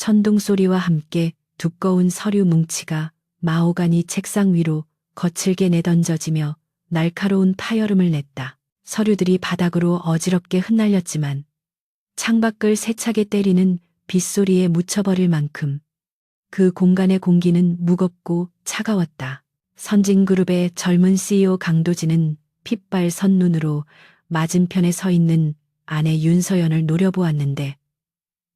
천둥 소리와 함께 두꺼운 서류 뭉치가 마호가니 책상 위로 거칠게 내던져지며 날카로운 파열음을 냈다. 서류들이 바닥으로 어지럽게 흩날렸지만 창밖을 세차게 때리는 빗소리에 묻혀버릴 만큼 그 공간의 공기는 무겁고 차가웠다. 선진그룹의 젊은 CEO 강도진은 핏발선 눈으로 맞은편에 서 있는 아내 윤서연을 노려보았는데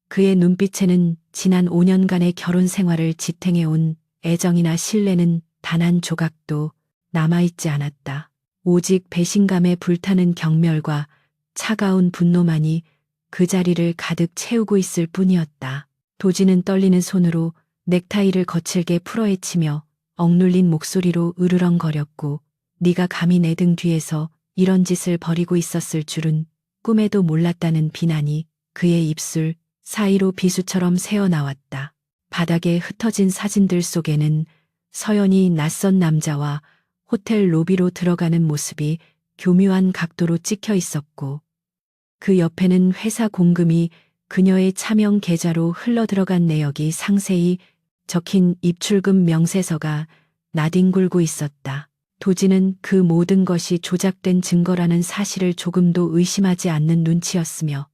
그의 눈빛에는 지난 5년간의 결혼 생활을 지탱해온 애정이나 신뢰는 단 한 조각도 남아있지 않았다. 오직 배신감에 불타는 경멸과 차가운 분노만이 그 자리를 가득 채우고 있을 뿐이었다. 도진은 떨리는 손으로 넥타이를 거칠게 풀어헤치며 억눌린 목소리로 으르렁거렸고 네가 감히 내 등 뒤에서 이런 짓을 벌이고 있었을 줄은 꿈에도 몰랐다는 비난이 그의 입술 사이로 비수처럼 새어나왔다. 바닥에 흩어진 사진들 속에는 서연이 낯선 남자와 호텔 로비로 들어가는 모습이 교묘한 각도로 찍혀 있었고 그 옆에는 회사 공금이 그녀의 차명 계좌로 흘러들어간 내역이 상세히 적힌 입출금 명세서가 나뒹굴고 있었다. 도진은 그 모든 것이 조작된 증거라는 사실을 조금도 의심하지 않는 눈치였으며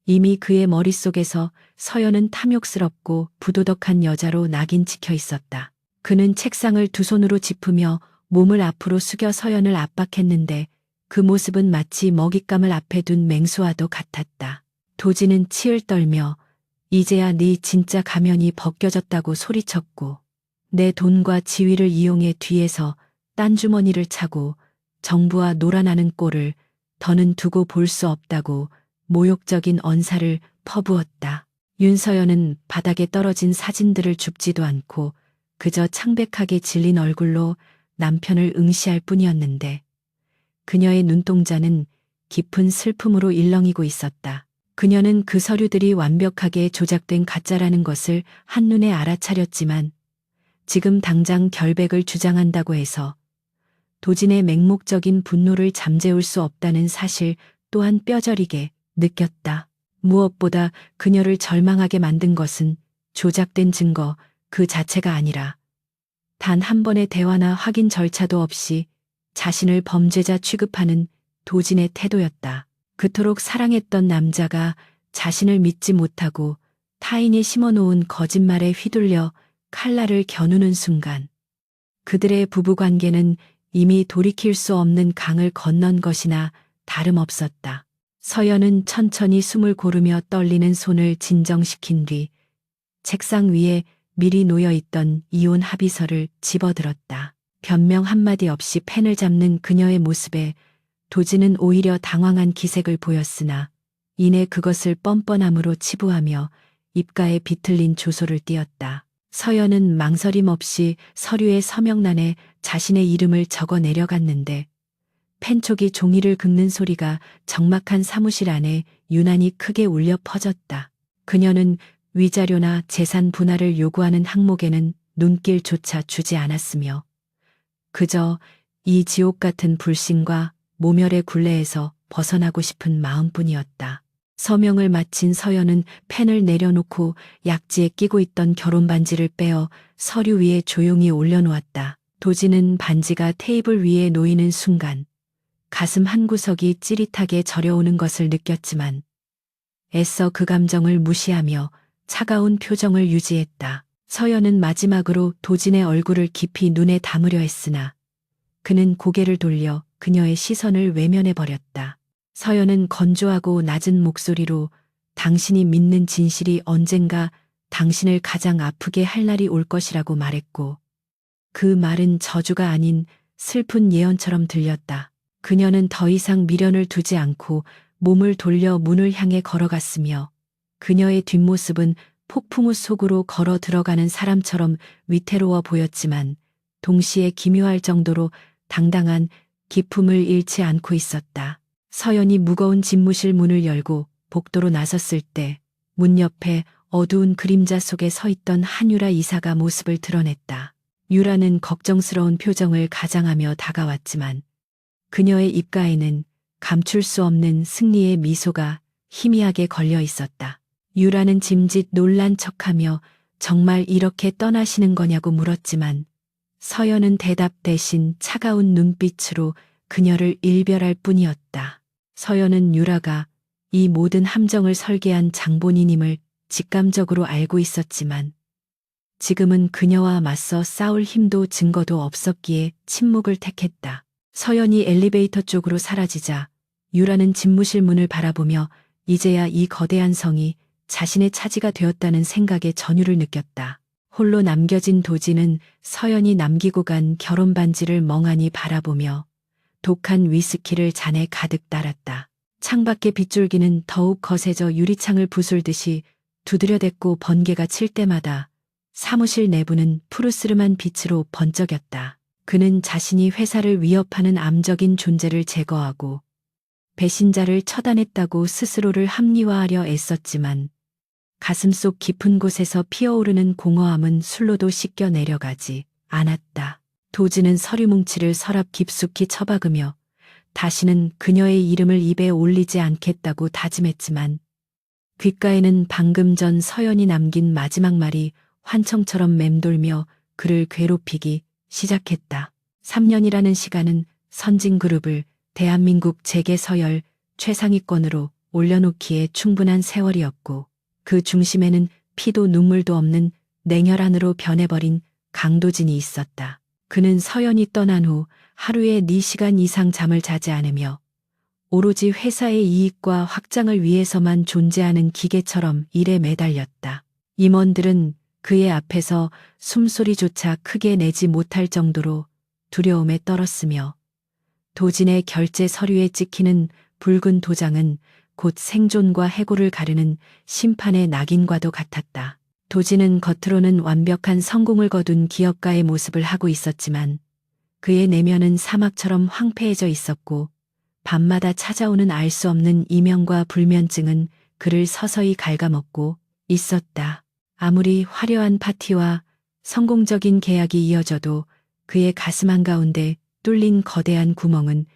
이미 그의 머릿속에서 서연은 탐욕스럽고 부도덕한 여자로 낙인 찍혀 있었다. 그는 책상을 두 손으로 짚으며 몸을 앞으로 숙여 서연을 압박했는데 그 모습은 마치 먹잇감을 앞에 둔 맹수와도 같았다. 도진은 치을 떨며 이제야 네 진짜 가면이 벗겨졌다고 소리쳤고 내 돈과 지위를 이용해 뒤에서 딴 주머니를 차고 정부와 놀아나는 꼴을 더는 두고 볼 수 없다고 모욕적인 언사를 퍼부었다. 윤서연은 바닥에 떨어진 사진들을 줍지도 않고 그저 창백하게 질린 얼굴로 남편을 응시할 뿐이었는데 그녀의 눈동자는 깊은 슬픔으로 일렁이고 있었다. 그녀는 그 서류들이 완벽하게 조작된 가짜라는 것을 한눈에 알아차렸지만 지금 당장 결백을 주장한다고 해서 도진의 맹목적인 분노를 잠재울 수 없다는 사실 또한 뼈저리게 느꼈다. 무엇보다 그녀를 절망하게 만든 것은 조작된 증거 그 자체가 아니라 단 한 번의 대화나 확인 절차도 없이 자신을 범죄자 취급하는 도진의 태도였다. 그토록 사랑했던 남자가 자신을 믿지 못하고 타인이 심어놓은 거짓말에 휘둘려 칼날을 겨누는 순간 그들의 부부관계는 이미 돌이킬 수 없는 강을 건넌 것이나 다름없었다. 서연은 천천히 숨을 고르며 떨리는 손을 진정시킨 뒤 책상 위에 미리 놓여있던 이혼 합의서를 집어들었다. 변명 한마디 없이 펜을 잡는 그녀의 모습에 도진은 오히려 당황한 기색을 보였으나 이내 그것을 뻔뻔함으로 치부하며 입가에 비틀린 조소를 띄었다. 서연은 망설임 없이 서류의 서명란에 자신의 이름을 적어 내려갔는데 펜촉이 종이를 긁는 소리가 적막한 사무실 안에 유난히 크게 울려 퍼졌다. 그녀는 위자료나 재산 분할을 요구하는 항목에는 눈길조차 주지 않았으며 그저 이 지옥 같은 불신과 모멸의 굴레에서 벗어나고 싶은 마음뿐이었다. 서명을 마친 서연은 펜을 내려놓고 약지에 끼고 있던 결혼 반지를 빼어 서류 위에 조용히 올려놓았다. 도진은 반지가 테이블 위에 놓이는 순간 가슴 한구석이 찌릿하게 저려오는 것을 느꼈지만 애써 그 감정을 무시하며 차가운 표정을 유지했다. 서연은 마지막으로 도진의 얼굴을 깊이 눈에 담으려 했으나 그는 고개를 돌려 그녀의 시선을 외면해버렸다. 서연은 건조하고 낮은 목소리로 당신이 믿는 진실이 언젠가 당신을 가장 아프게 할 날이 올 것이라고 말했고 그 말은 저주가 아닌 슬픈 예언처럼 들렸다. 그녀는 더 이상 미련을 두지 않고 몸을 돌려 문을 향해 걸어갔으며 그녀의 뒷모습은 폭풍우 속으로 걸어 들어가는 사람처럼 위태로워 보였지만 동시에 기묘할 정도로 당당한 기품을 잃지 않고 있었다. 서연이 무거운 집무실 문을 열고 복도로 나섰을 때 문 옆에 어두운 그림자 속에 서 있던 한유라 이사가 모습을 드러냈다. 유라는 걱정스러운 표정을 가장하며 다가왔지만 그녀의 입가에는 감출 수 없는 승리의 미소가 희미하게 걸려 있었다. 유라는 짐짓 놀란 척하며 정말 이렇게 떠나시는 거냐고 물었지만 서연은 대답 대신 차가운 눈빛으로 그녀를 일별할 뿐이었다. 서연은 유라가 이 모든 함정을 설계한 장본인임을 직감적으로 알고 있었지만 지금은 그녀와 맞서 싸울 힘도 증거도 없었기에 침묵을 택했다. 서연이 엘리베이터 쪽으로 사라지자 유라는 집무실 문을 바라보며 이제야 이 거대한 성이 자신의 차지가 되었다는 생각에 전율을 느꼈다. 홀로 남겨진 도지는 서연이 남기고 간 결혼 반지를 멍하니 바라보며 독한 위스키를 잔에 가득 따랐다. 창밖의 빗줄기는 더욱 거세져 유리창을 부술듯이 두드려댔고 번개가 칠 때마다 사무실 내부는 푸르스름한 빛으로 번쩍였다. 그는 자신이 회사를 위협하는 암적인 존재를 제거하고 배신자를 처단했다고 스스로를 합리화하려 애썼지만 가슴속 깊은 곳에서 피어오르는 공허함은 술로도 씻겨 내려가지 않았다. 도지는 서류 뭉치를 서랍 깊숙이 처박으며 다시는 그녀의 이름을 입에 올리지 않겠다고 다짐했지만 귓가에는 방금 전 서연이 남긴 마지막 말이 환청처럼 맴돌며 그를 괴롭히기 시작했다. 3년이라는 시간은 선진그룹을 대한민국 재계서열 최상위권으로 올려놓기에 충분한 세월이었고 그 중심에는 피도 눈물도 없는 냉혈한으로 변해버린 강도진이 있었다. 그는 서연이 떠난 후 하루에 4시간 이상 잠을 자지 않으며 오로지 회사의 이익과 확장을 위해서만 존재하는 기계처럼 일에 매달렸다. 임원들은 그의 앞에서 숨소리조차 크게 내지 못할 정도로 두려움에 떨었으며 도진의 결제 서류에 찍히는 붉은 도장은 곧 생존과 해고를 가르는 심판의 낙인과도 같았다. 도진은 겉으로는 완벽한 성공을 거둔 기업가의 모습을 하고 있었지만 그의 내면은 사막처럼 황폐해져 있었고 밤마다 찾아오는 알 수 없는 이명과 불면증은 그를 서서히 갉아먹고 있었다. 아무리 화려한 파티와 성공적인 계약이 이어져도 그의 가슴 한가운데 뚫린 거대한 구멍은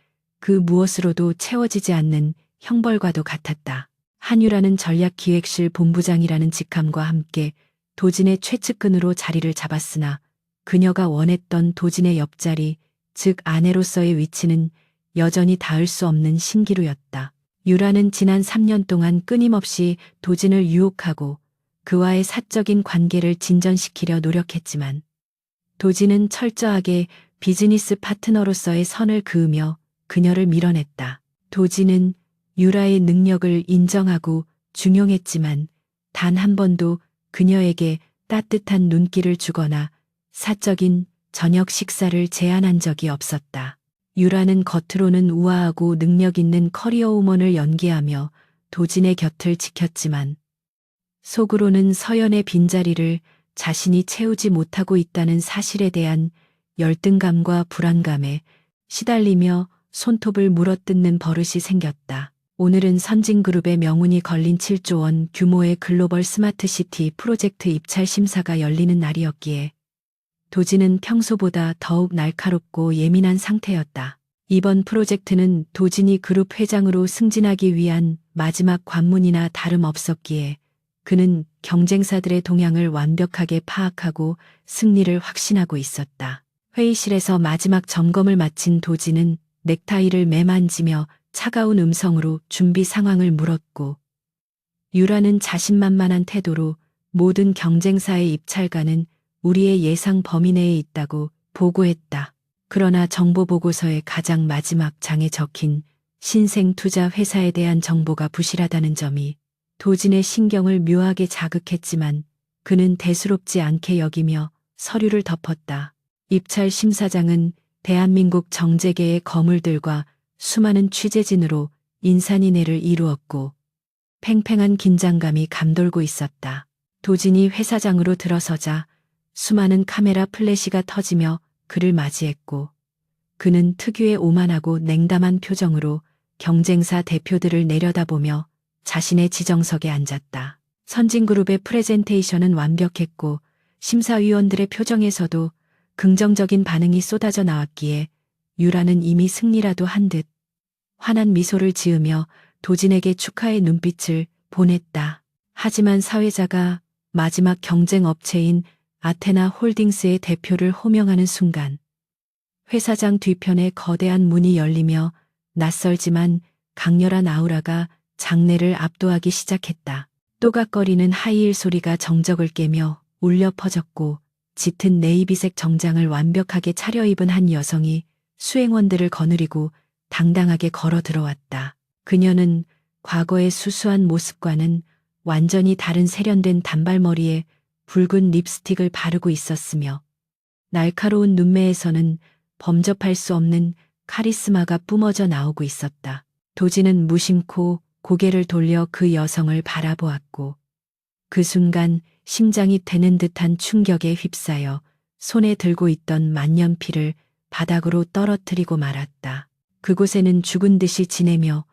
그 무엇으로도 채워지지 않는 형벌과도 같았다. 한유라는 전략기획실 본부장이라는 직함과 함께 도진의 최측근으로 자리를 잡았으나 그녀가 원했던 도진의 옆자리, 즉 아내로서의 위치는 여전히 닿을 수 없는 신기루였다. 유라는 지난 3년 동안 끊임없이 도진을 유혹하고 그와의 사적인 관계를 진전시키려 노력했지만 도진은 철저하게 비즈니스 파트너로서의 선을 그으며 그녀를 밀어냈다. 도진은 유라의 능력을 인정하고 중용했지만 단 한 번도 그녀에게 따뜻한 눈길을 주거나 사적인 저녁 식사를 제안한 적이 없었다. 유라는 겉으로는 우아하고 능력 있는 커리어우먼을 연기하며 도진의 곁을 지켰지만 속으로는 서연의 빈자리를 자신이 채우지 못하고 있다는 사실에 대한 열등감과 불안감에 시달리며 손톱을 물어뜯는 버릇이 생겼다. 오늘은 선진그룹의 명운이 걸린 7조 원 규모의 글로벌 스마트시티 프로젝트 입찰 심사가 열리는 날이었기에 도진은 평소보다 더욱 날카롭고 예민한 상태였다. 이번 프로젝트는 도진이 그룹 회장으로 승진하기 위한 마지막 관문이나 다름없었기에 그는 경쟁사들의 동향을 완벽하게 파악하고 승리를 확신하고 있었다. 회의실에서 마지막 점검을 마친 도진은 넥타이를 매만지며 차가운 음성으로 준비 상황을 물었고 유라는 자신만만한 태도로 모든 경쟁사의 입찰가는 우리의 예상 범위 내에 있다고 보고했다. 그러나 정보보고서의 가장 마지막 장에 적힌 신생투자 회사에 대한 정보가 부실하다는 점이 도진의 신경을 묘하게 자극했지만 그는 대수롭지 않게 여기며 서류를 덮었다. 입찰 심사장은 대한민국 정재계의 거물들과 수많은 취재진으로 인산인해를 이루었고 팽팽한 긴장감이 감돌고 있었다. 도진이 회사장으로 들어서자 수많은 카메라 플래시가 터지며 그를 맞이했고 그는 특유의 오만하고 냉담한 표정으로 경쟁사 대표들을 내려다보며 자신의 지정석에 앉았다. 선진그룹의 프레젠테이션은 완벽했고 심사위원들의 표정에서도 긍정적인 반응이 쏟아져 나왔기에 유라는 이미 승리라도 한 듯 환한 미소를 지으며 도진에게 축하의 눈빛을 보냈다. 하지만 사회자가 마지막 경쟁 업체인 아테나 홀딩스의 대표를 호명하는 순간 회사장 뒤편에 거대한 문이 열리며 낯설지만 강렬한 아우라가 장내를 압도하기 시작했다. 또각거리는 하이힐 소리가 정적을 깨며 울려 퍼졌고 짙은 네이비색 정장을 완벽하게 차려입은 한 여성이 수행원들을 거느리고 당당하게 걸어 들어왔다. 그녀는 과거의 수수한 모습과는 완전히 다른 세련된 단발머리에 붉은 립스틱을 바르고 있었으며 날카로운 눈매에서는 범접할 수 없는 카리스마가 뿜어져 나오고 있었다. 도진은 무심코 고개를 돌려 그 여성을 바라보았고 그 순간 심장이 되는 듯한 충격에 휩싸여 손에 들고 있던 만년필을 바닥으로 떨어뜨리고 말았다. 그곳에는 죽은 듯이 지내며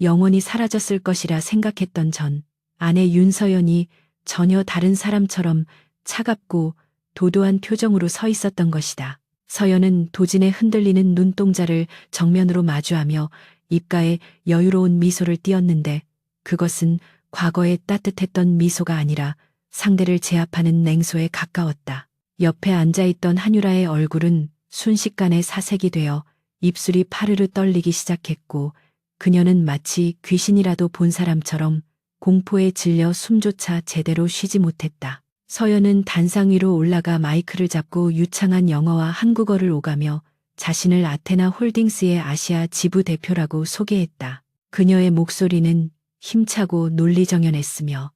영원히 사라졌을 것이라 생각했던 전 아내 윤서연이 전혀 다른 사람처럼 차갑고 도도한 표정으로 서 있었던 것이다. 서연은 도진의 흔들리는 눈동자를 정면으로 마주하며 입가에 여유로운 미소를 띄었는데 그것은 과거의 따뜻했던 미소가 아니라 상대를 제압하는 냉소에 가까웠다. 옆에 앉아있던 한유라의 얼굴은 순식간에 사색이 되어 입술이 파르르 떨리기 시작했고 그녀는 마치 귀신이라도 본 사람처럼 공포에 질려 숨조차 제대로 쉬지 못했다. 서연은 단상 위로 올라가 마이크를 잡고 유창한 영어와 한국어를 오가며 자신을 아테나 홀딩스의 아시아 지부 대표라고 소개했다. 그녀의 목소리는 힘차고 논리정연했으며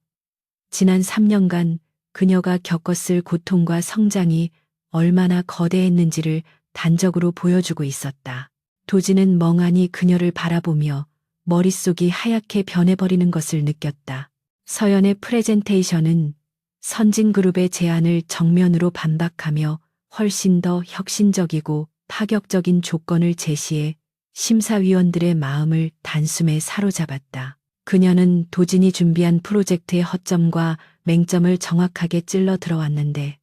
지난 3년간 그녀가 겪었을 고통과 성장이 얼마나 거대했는지를 단적으로 보여주고 있었다. 도진은 멍하니 그녀를 바라보며 머릿속이 하얗게 변해버리는 것을 느꼈다. 서연의 프레젠테이션은 선진그룹의 제안을 정면으로 반박하며 훨씬 더 혁신적이고 파격적인 조건을 제시해 심사위원들의 마음을 단숨에 사로잡았다. 그녀는 도진이 준비한 프로젝트의 허점과 맹점을 정확하게 찔러 들어왔는데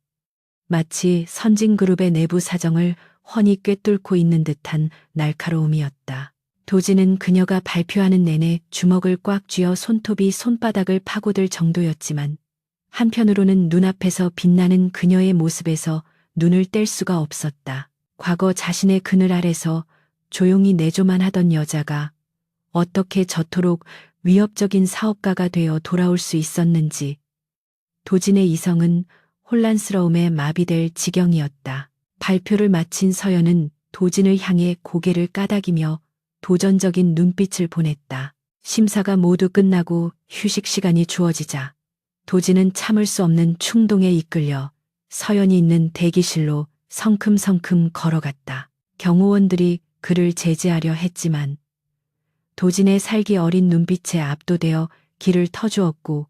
마치 선진그룹의 내부 사정을 훤히 꿰뚫고 있는 듯한 날카로움이었다. 도진은 그녀가 발표하는 내내 주먹을 꽉 쥐어 손톱이 손바닥을 파고들 정도였지만 한편으로는 눈앞에서 빛나는 그녀의 모습에서 눈을 뗄 수가 없었다. 과거 자신의 그늘 아래서 조용히 내조만 하던 여자가 어떻게 저토록 위협적인 사업가가 되어 돌아올 수 있었는지 도진의 이성은 혼란스러움에 마비될 지경이었다. 발표를 마친 서연은 도진을 향해 고개를 까닥이며 도전적인 눈빛을 보냈다. 심사가 모두 끝나고 휴식 시간이 주어지자 도진은 참을 수 없는 충동에 이끌려 서연이 있는 대기실로 성큼성큼 걸어갔다. 경호원들이 그를 제지하려 했지만 도진의 살기 어린 눈빛에 압도되어 길을 터주었고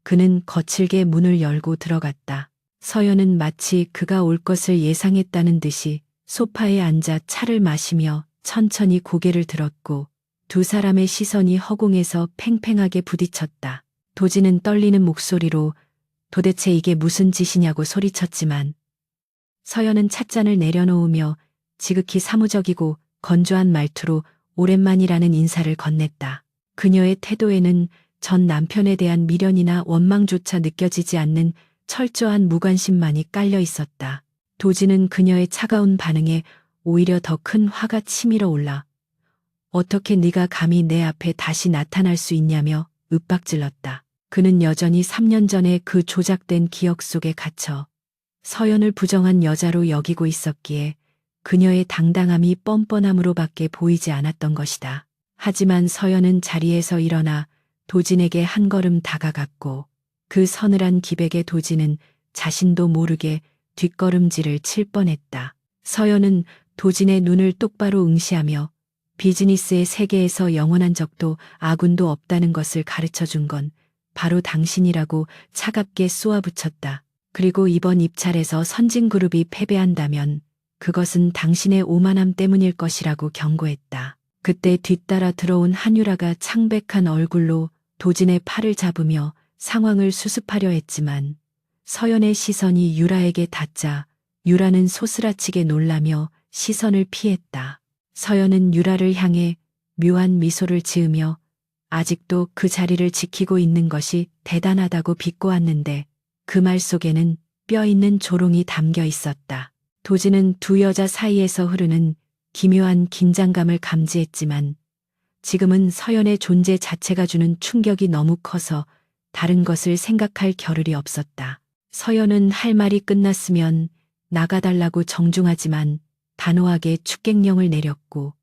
그는 거칠게 문을 열고 들어갔다. 서연은 마치 그가 올 것을 예상했다는 듯이 소파에 앉아 차를 마시며 천천히 고개를 들었고 두 사람의 시선이 허공에서 팽팽하게 부딪혔다. 도진은 떨리는 목소리로 도대체 이게 무슨 짓이냐고 소리쳤지만 서연은 찻잔을 내려놓으며 지극히 사무적이고 건조한 말투로 오랜만이라는 인사를 건넸다. 그녀의 태도에는 전 남편에 대한 미련이나 원망조차 느껴지지 않는 철저한 무관심만이 깔려 있었다. 도진은 그녀의 차가운 반응에 오히려 더 큰 화가 치밀어 올라 어떻게 네가 감히 내 앞에 다시 나타날 수 있냐며 윽박질렀다. 그는 여전히 3년 전의 그 조작된 기억 속에 갇혀 서연을 부정한 여자로 여기고 있었기에 그녀의 당당함이 뻔뻔함으로밖에 보이지 않았던 것이다. 하지만 서연은 자리에서 일어나 도진에게 한 걸음 다가갔고 그 서늘한 기백에 도진은 자신도 모르게 뒷걸음질을 칠 뻔했다. 서연은 도진의 눈을 똑바로 응시하며 비즈니스의 세계에서 영원한 적도 아군도 없다는 것을 가르쳐 준 건 바로 당신이라고 차갑게 쏘아붙였다. 그리고 이번 입찰에서 선진그룹이 패배한다면 그것은 당신의 오만함 때문일 것이라고 경고했다. 그때 뒤따라 들어온 한유라가 창백한 얼굴로 도진의 팔을 잡으며 상황을 수습하려 했지만 서연의 시선이 유라에게 닿자 유라는 소스라치게 놀라며 시선을 피했다. 서연은 유라를 향해 묘한 미소를 지으며 아직도 그 자리를 지키고 있는 것이 대단하다고 비꼬았는데 그 말 속에는 뼈 있는 조롱이 담겨 있었다. 도지는 두 여자 사이에서 흐르는 기묘한 긴장감을 감지했지만 지금은 서연의 존재 자체가 주는 충격이 너무 커서 다른 것을 생각할 겨를이 없었다. 서연은 할 말이 끝났으면 나가달라고 정중하지만 단호하게 축객령을 내렸고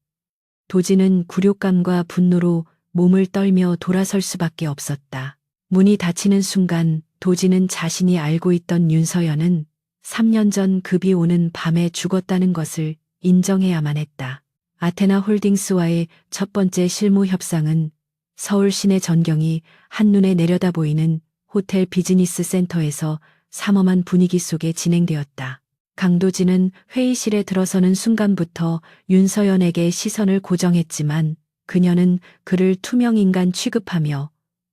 도지는 굴욕감과 분노로 몸을 떨며 돌아설 수밖에 없었다. 문이 닫히는 순간 도지는 자신이 알고 있던 윤서연은 3년 전 급이 오는 밤에 죽었다는 것을 인정해야만 했다. 아테나 홀딩스와의 첫 번째 실무 협상은 서울 시내 전경이 한눈에 내려다 보이는 호텔 비즈니스 센터에서 삼엄한 분위기 속에 진행되었다. 강도진은 회의실에 들어서는 순간부터 윤서연에게 시선을 고정했지만 그녀는 그를 투명인간 취급하며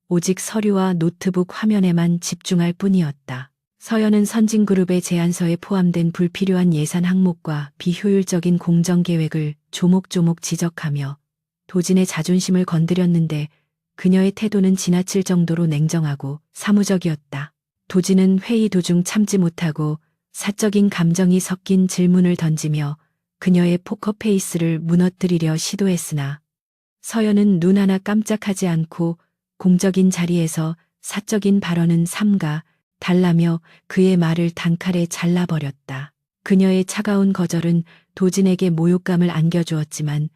오직 서류와 노트북 화면에만 집중할 뿐이었다. 서연은 선진그룹의 제안서에 포함된 불필요한 예산 항목과 비효율적인 공정 계획을 조목조목 지적하며 도진의 자존심을 건드렸는데 그녀의 태도는 지나칠 정도로 냉정하고 사무적이었다. 도진은 회의 도중 참지 못하고 사적인 감정이 섞인 질문을 던지며 그녀의 포커페이스를 무너뜨리려 시도했으나 서연은 눈 하나 깜짝하지 않고 공적인 자리에서 사적인 발언은 삼가 달라며 그의 말을 단칼에 잘라버렸다. 그녀의 차가운 거절은 도진에게 모욕감을 안겨주었지만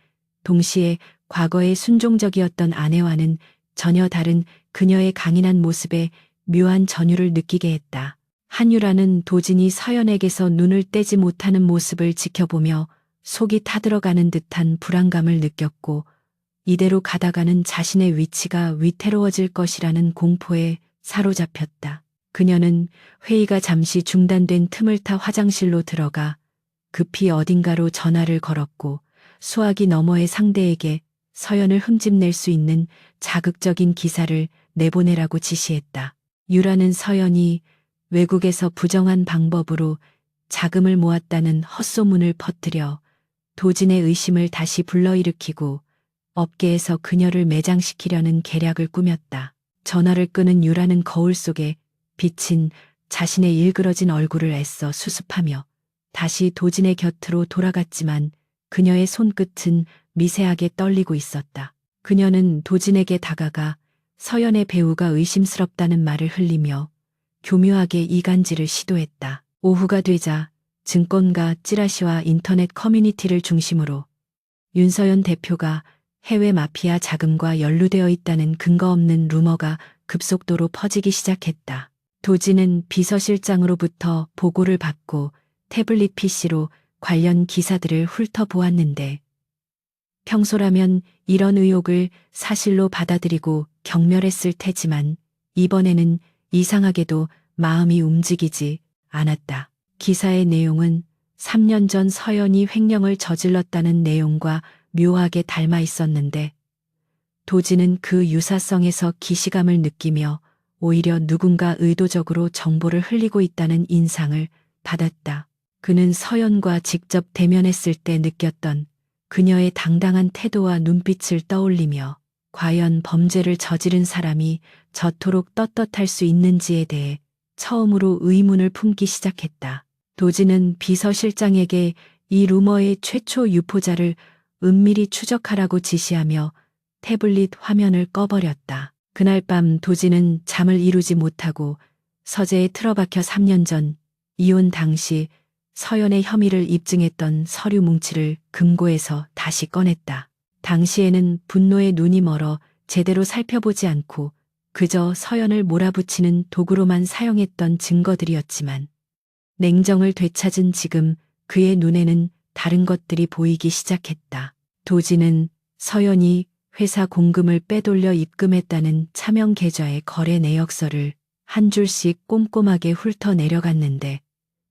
동시에 과거의 순종적이었던 아내와는 전혀 다른 그녀의 강인한 모습에 묘한 전율을 느끼게 했다. 한유라는 도진이 서연에게서 눈을 떼지 못하는 모습을 지켜보며 속이 타들어가는 듯한 불안감을 느꼈고 이대로 가다가는 자신의 위치가 위태로워질 것이라는 공포에 사로잡혔다. 그녀는 회의가 잠시 중단된 틈을 타 화장실로 들어가 급히 어딘가로 전화를 걸었고 수화기 너머의 상대에게 서연을 흠집낼 수 있는 자극적인 기사를 내보내라고 지시했다. 유라는 서연이 외국에서 부정한 방법으로 자금을 모았다는 헛소문을 퍼뜨려 도진의 의심을 다시 불러일으키고 업계에서 그녀를 매장시키려는 계략을 꾸몄다. 전화를 끄는 유라는 거울 속에 비친 자신의 일그러진 얼굴을 애써 수습하며 다시 도진의 곁으로 돌아갔지만 그녀의 손끝은 미세하게 떨리고 있었다. 그녀는 도진에게 다가가 서연의 배우가 의심스럽다는 말을 흘리며 교묘하게 이간질을 시도했다. 오후가 되자 증권가 찌라시와 인터넷 커뮤니티를 중심으로 윤서연 대표가 해외 마피아 자금과 연루되어 있다는 근거 없는 루머가 급속도로 퍼지기 시작했다. 도진은 비서실장으로부터 보고를 받고 태블릿 PC로 관련 기사들을 훑어보았는데 평소라면 이런 의혹을 사실로 받아들이고 경멸했을 테지만 이번에는 이상하게도 마음이 움직이지 않았다. 기사의 내용은 3년 전 서연이 횡령을 저질렀다는 내용과 묘하게 닮아 있었는데 도진은 그 유사성에서 기시감을 느끼며 오히려 누군가 의도적으로 정보를 흘리고 있다는 인상을 받았다. 그는 서연과 직접 대면했을 때 느꼈던 그녀의 당당한 태도와 눈빛을 떠올리며 과연 범죄를 저지른 사람이 저토록 떳떳할 수 있는지에 대해 처음으로 의문을 품기 시작했다. 도진은 비서실장에게 이 루머의 최초 유포자를 은밀히 추적하라고 지시하며 태블릿 화면을 꺼버렸다. 그날 밤 도진은 잠을 이루지 못하고 서재에 틀어박혀 3년 전 이혼 당시 서연의 혐의를 입증했던 서류 뭉치를 금고에서 다시 꺼냈다. 당시에는 분노에 눈이 멀어 제대로 살펴보지 않고 그저 서연을 몰아붙이는 도구로만 사용했던 증거들이었지만 냉정을 되찾은 지금 그의 눈에는 다른 것들이 보이기 시작했다. 도진은 서연이 회사 공금을 빼돌려 입금했다는 차명 계좌의 거래 내역서를 한 줄씩 꼼꼼하게 훑어 내려갔는데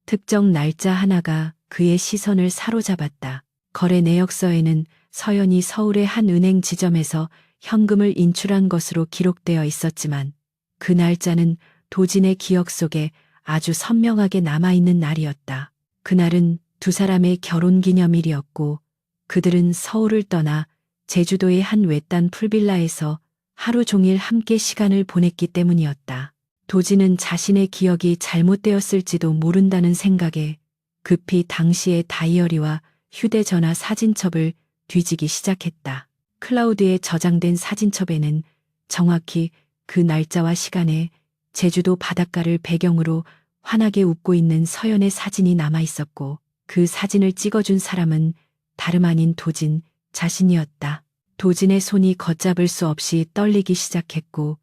특정 날짜 하나가 그의 시선을 사로잡았다. 거래 내역서에는 서연이 서울의 한 은행 지점에서 현금을 인출한 것으로 기록되어 있었지만 그 날짜는 도진의 기억 속에 아주 선명하게 남아있는 날이었다. 그날은 두 사람의 결혼기념일이었고 그들은 서울을 떠나 제주도의 한 외딴 풀빌라에서 하루 종일 함께 시간을 보냈기 때문이었다. 도진은 자신의 기억이 잘못되었을지도 모른다는 생각에 급히 당시의 다이어리와 휴대전화 사진첩을 뒤지기 시작했다. 클라우드에 저장된 사진첩에는 정확히 그 날짜와 시간에 제주도 바닷가를 배경으로 환하게 웃고 있는 서연의 사진이 남아 있었고, 그 사진을 찍어준 사람은 다름 아닌 도진 자신이었다. 도진의 손이 걷잡을 수 없이 떨리기 시작했고,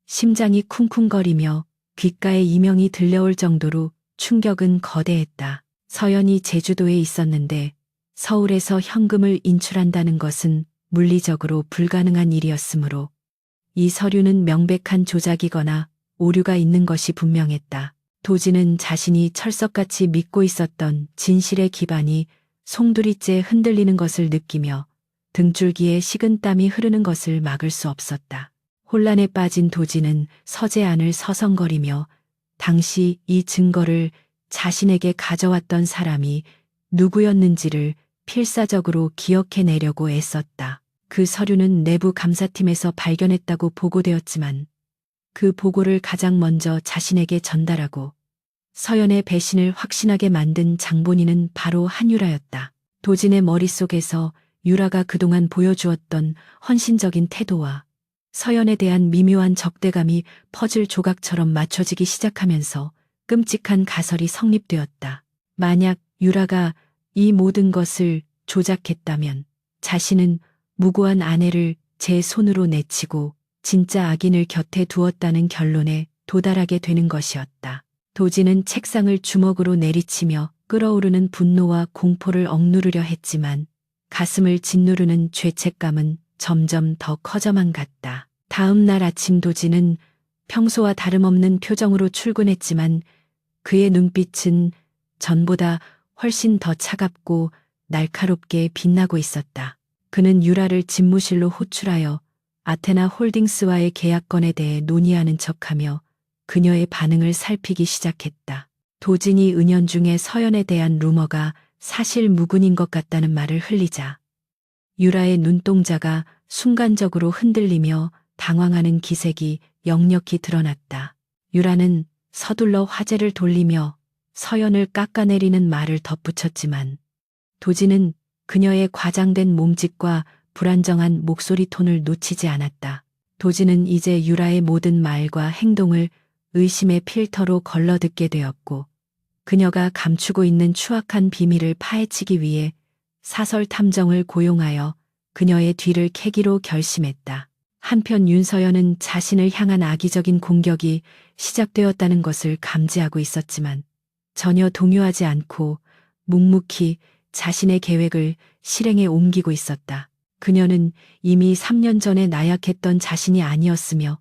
심장이 쿵쿵거리며 귓가에 이명이 들려올 정도로 충격은 거대했다. 서연이 제주도에 있었는데 서울에서 현금을 인출한다는 것은 물리적으로 불가능한 일이었으므로 이 서류는 명백한 조작이거나 오류가 있는 것이 분명했다. 도진은 자신이 철석같이 믿고 있었던 진실의 기반이 송두리째 흔들리는 것을 느끼며 등줄기에 식은땀이 흐르는 것을 막을 수 없었다. 혼란에 빠진 도진은 서재 안을 서성거리며 당시 이 증거를 자신에게 가져왔던 사람이 누구였는지를 필사적으로 기억해내려고 애썼다. 그 서류는 내부 감사팀에서 발견했다고 보고되었지만 그 보고를 가장 먼저 자신에게 전달하고 서연의 배신을 확신하게 만든 장본인은 바로 한유라였다. 도진의 머릿속에서 유라가 그동안 보여주었던 헌신적인 태도와 서연에 대한 미묘한 적대감이 퍼즐 조각처럼 맞춰지기 시작하면서 끔찍한 가설이 성립되었다. 만약 유라가 이 모든 것을 조작했다면 자신은 무고한 아내를 제 손으로 내치고 진짜 악인을 곁에 두었다는 결론에 도달하게 되는 것이었다. 도진은 책상을 주먹으로 내리치며 끓어오르는 분노와 공포를 억누르려 했지만 가슴을 짓누르는 죄책감은 점점 더 커져만 갔다. 다음 날 아침 도진은 평소와 다름없는 표정으로 출근했지만 그의 눈빛은 전보다 훨씬 더 차갑고 날카롭게 빛나고 있었다. 그는 유라를 집무실로 호출하여 아테나 홀딩스와의 계약건에 대해 논의하는 척하며 그녀의 반응을 살피기 시작했다. 도진이 은연중에 서연에 대한 루머가 사실 무근인 것 같다는 말을 흘리자 유라의 눈동자가 순간적으로 흔들리며 당황하는 기색이 역력히 드러났다. 유라는 서둘러 화제를 돌리며 서연을 깎아내리는 말을 덧붙였지만 도진은 그녀의 과장된 몸짓과 불안정한 목소리 톤을 놓치지 않았다. 도진은 이제 유라의 모든 말과 행동을 의심의 필터로 걸러듣게 되었고 그녀가 감추고 있는 추악한 비밀을 파헤치기 위해 사설 탐정을 고용하여 그녀의 뒤를 캐기로 결심했다. 한편 윤서연은 자신을 향한 악의적인 공격이 시작되었다는 것을 감지하고 있었지만 전혀 동요하지 않고 묵묵히 자신의 계획을 실행에 옮기고 있었다. 그녀는 이미 3년 전에 나약했던 자신이 아니었으며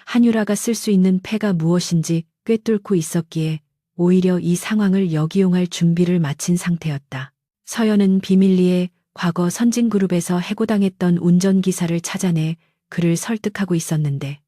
한유라가 쓸 수 있는 패가 무엇인지 꿰뚫고 있었기에 오히려 이 상황을 역이용할 준비를 마친 상태였다. 서연은 비밀리에 과거 선진그룹에서 해고당했던 운전기사를 찾아내 그를 설득하고 있었는데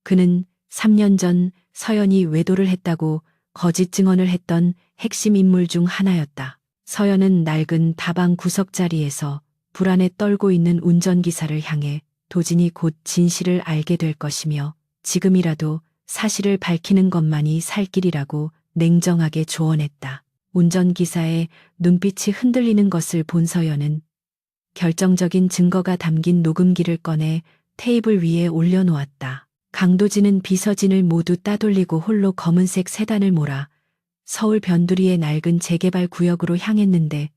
그는 3년 전 서연이 외도를 했다고 거짓 증언을 했던 핵심 인물 중 하나였다. 서연은 낡은 다방 구석자리에서 불안에 떨고 있는 운전기사를 향해 도진이 곧 진실을 알게 될 것이며 지금이라도 사실을 밝히는 것만이 살 길이라고 냉정하게 조언했다. 운전기사의 눈빛이 흔들리는 것을 본 서연은 결정적인 증거가 담긴 녹음기를 꺼내 테이블 위에 올려놓았다. 강도진은 비서진을 모두 따돌리고 홀로 검은색 세단을 몰아 서울 변두리의 낡은 재개발 구역으로 향했는데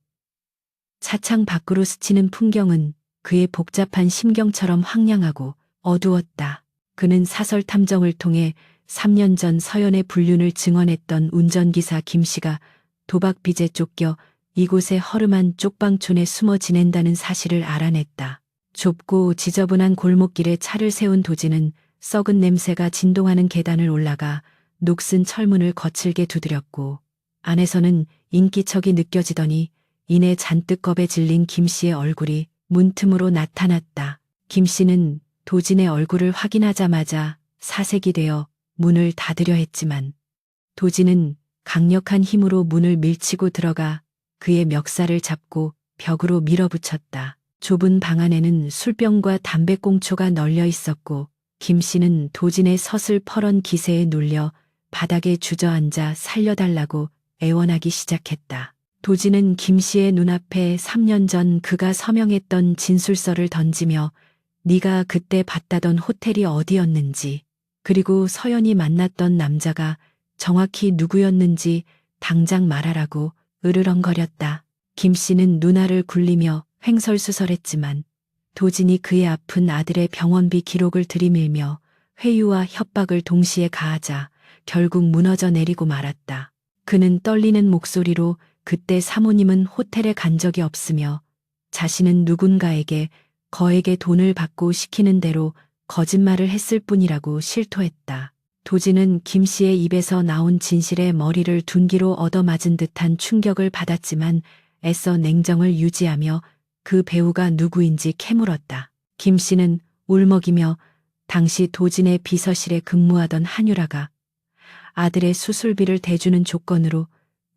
차창 밖으로 스치는 풍경은 그의 복잡한 심경처럼 황량하고 어두웠다. 그는 사설 탐정을 통해 3년 전 서연의 불륜을 증언했던 운전기사 김씨가 도박 빚에 쫓겨 이곳의 허름한 쪽방촌에 숨어 지낸다는 사실을 알아냈다. 좁고 지저분한 골목길에 차를 세운 도진은 썩은 냄새가 진동하는 계단을 올라가 녹슨 철문을 거칠게 두드렸고 안에서는 인기척이 느껴지더니 이내 잔뜩 겁에 질린 김씨의 얼굴이 문틈으로 나타났다. 김씨는 도진의 얼굴을 확인하자마자 사색이 되어 문을 닫으려 했지만 도진은 강력한 힘으로 문을 밀치고 들어가 그의 멱살을 잡고 벽으로 밀어붙였다. 좁은 방 안에는 술병과 담배꽁초가 널려 있었고 김 씨는 도진의 서슬퍼런 기세에 눌려 바닥에 주저앉아 살려달라고 애원하기 시작했다. 도진은 김 씨의 눈앞에 3년 전 그가 서명했던 진술서를 던지며 네가 그때 봤다던 호텔이 어디였는지 그리고 서연이 만났던 남자가 정확히 누구였는지 당장 말하라고 으르렁거렸다. 김 씨는 눈알을 굴리며 횡설수설했지만 도진이 그의 아픈 아들의 병원비 기록을 들이밀며 회유와 협박을 동시에 가하자 결국 무너져 내리고 말았다. 그는 떨리는 목소리로 그때 사모님은 호텔에 간 적이 없으며 자신은 누군가에게 거액의 돈을 받고 시키는 대로 거짓말을 했을 뿐이라고 실토했다. 도진은 김 씨의 입에서 나온 진실에 머리를 둔기로 얻어맞은 듯한 충격을 받았지만 애써 냉정을 유지하며 그 배우가 누구인지 캐물었다. 김 씨는 울먹이며 당시 도진의 비서실에 근무하던 한유라가 아들의 수술비를 대주는 조건으로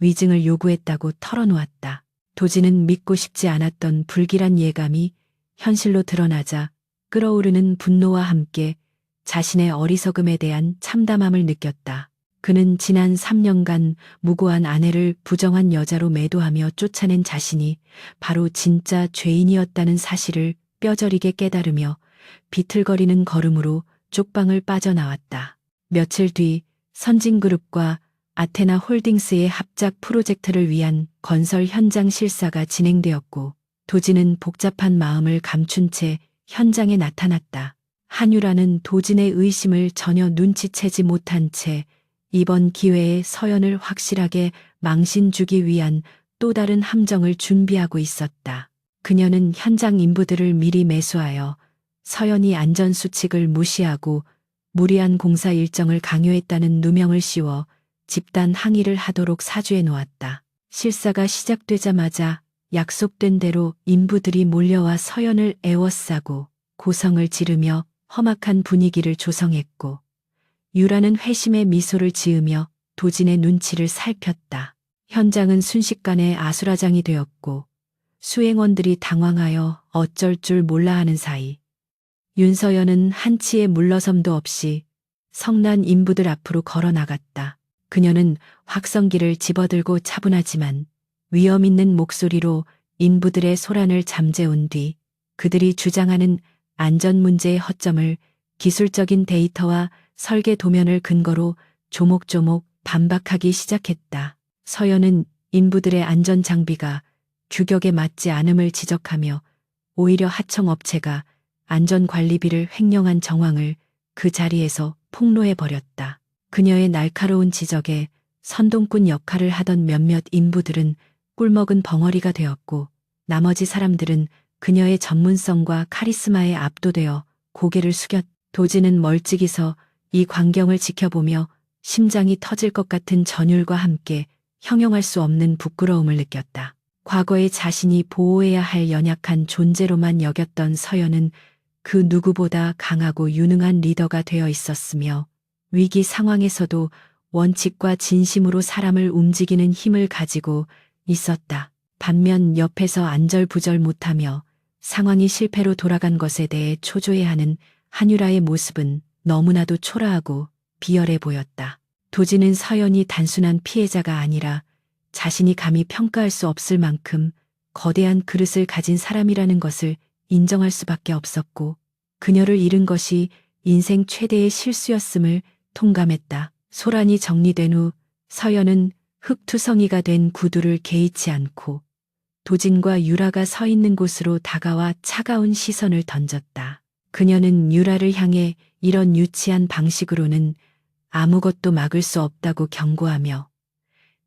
위증을 요구했다고 털어놓았다. 도진은 믿고 싶지 않았던 불길한 예감이 현실로 드러나자 끓어오르는 분노와 함께 자신의 어리석음에 대한 참담함을 느꼈다. 그는 지난 3년간 무고한 아내를 부정한 여자로 매도하며 쫓아낸 자신이 바로 진짜 죄인이었다는 사실을 뼈저리게 깨달으며 비틀거리는 걸음으로 쪽방을 빠져나왔다. 며칠 뒤 선진그룹과 아테나 홀딩스의 합작 프로젝트를 위한 건설 현장 실사가 진행되었고 도진은 복잡한 마음을 감춘 채 현장에 나타났다. 한유라는 도진의 의심을 전혀 눈치채지 못한 채 이번 기회에 서연을 확실하게 망신 주기 위한 또 다른 함정을 준비하고 있었다. 그녀는 현장 인부들을 미리 매수하여 서연이 안전수칙을 무시하고 무리한 공사 일정을 강요했다는 누명을 씌워 집단 항의를 하도록 사주해 놓았다. 실사가 시작되자마자 약속된 대로 인부들이 몰려와 서연을 애워싸고 고성을 지르며 험악한 분위기를 조성했고 유라는 회심의 미소를 지으며 도진의 눈치를 살폈다. 현장은 순식간에 아수라장이 되었고 수행원들이 당황하여 어쩔 줄 몰라 하는 사이 윤서연은 한치의 물러섬도 없이 성난 인부들 앞으로 걸어 나갔다. 그녀는 확성기를 집어들고 차분하지만 위험 있는 목소리로 인부들의 소란을 잠재운 뒤 그들이 주장하는 안전 문제의 허점을 기술적인 데이터와 설계 도면을 근거로 조목조목 반박하기 시작했다. 서연은 인부들의 안전 장비가 규격에 맞지 않음을 지적하며 오히려 하청업체가 안전관리비를 횡령한 정황을 그 자리에서 폭로해버렸다. 그녀의 날카로운 지적에 선동꾼 역할을 하던 몇몇 인부들은 꿀먹은 벙어리가 되었고 나머지 사람들은 그녀의 전문성과 카리스마에 압도되어 고개를 숙였. 도진은 멀찍이 서 이 광경을 지켜보며 심장이 터질 것 같은 전율과 함께 형용할 수 없는 부끄러움을 느꼈다. 과거에 자신이 보호해야 할 연약한 존재로만 여겼던 서연은 그 누구보다 강하고 유능한 리더가 되어 있었으며 위기 상황에서도 원칙과 진심으로 사람을 움직이는 힘을 가지고 있었다. 반면 옆에서 안절부절 못하며 상황이 실패로 돌아간 것에 대해 초조해하는 한유라의 모습은 너무나도 초라하고 비열해 보였다. 도진은 서연이 단순한 피해자가 아니라 자신이 감히 평가할 수 없을 만큼 거대한 그릇을 가진 사람이라는 것을 인정할 수밖에 없었고 그녀를 잃은 것이 인생 최대의 실수였음을 통감했다. 소란이 정리된 후 서연은 흙투성이가 된 구두를 개의치 않고 도진과 유라가 서 있는 곳으로 다가와 차가운 시선을 던졌다. 그녀는 유라를 향해 이런 유치한 방식으로는 아무것도 막을 수 없다고 경고하며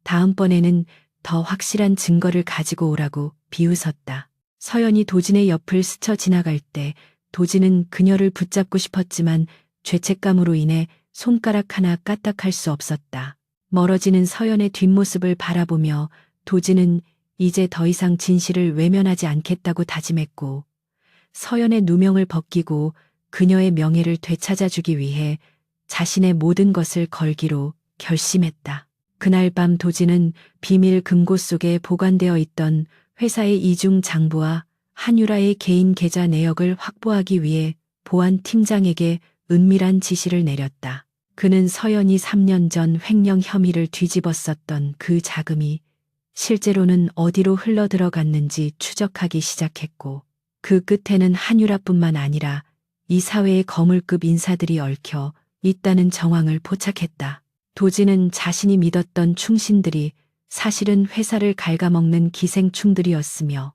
다음번에는 더 확실한 증거를 가지고 오라고 비웃었다. 서연이 도진의 옆을 스쳐 지나갈 때 도진은 그녀를 붙잡고 싶었지만 죄책감으로 인해 손가락 하나 까딱할 수 없었다. 멀어지는 서연의 뒷모습을 바라보며 도진은 이제 더 이상 진실을 외면하지 않겠다고 다짐했고 서연의 누명을 벗기고 그녀의 명예를 되찾아주기 위해 자신의 모든 것을 걸기로 결심했다. 그날 밤 도진은 비밀 금고 속에 보관되어 있던 회사의 이중 장부와 한유라의 개인 계좌 내역을 확보하기 위해 보안팀장에게 은밀한 지시를 내렸다. 그는 서연이 3년 전 횡령 혐의를 뒤집었었던 그 자금이 실제로는 어디로 흘러들어갔는지 추적하기 시작했고, 그 끝에는 한유라뿐만 아니라 이 사회의 거물급 인사들이 얽혀 있다는 정황을 포착했다. 도지는 자신이 믿었던 충신들이 사실은 회사를 갉아먹는 기생충들이었으며,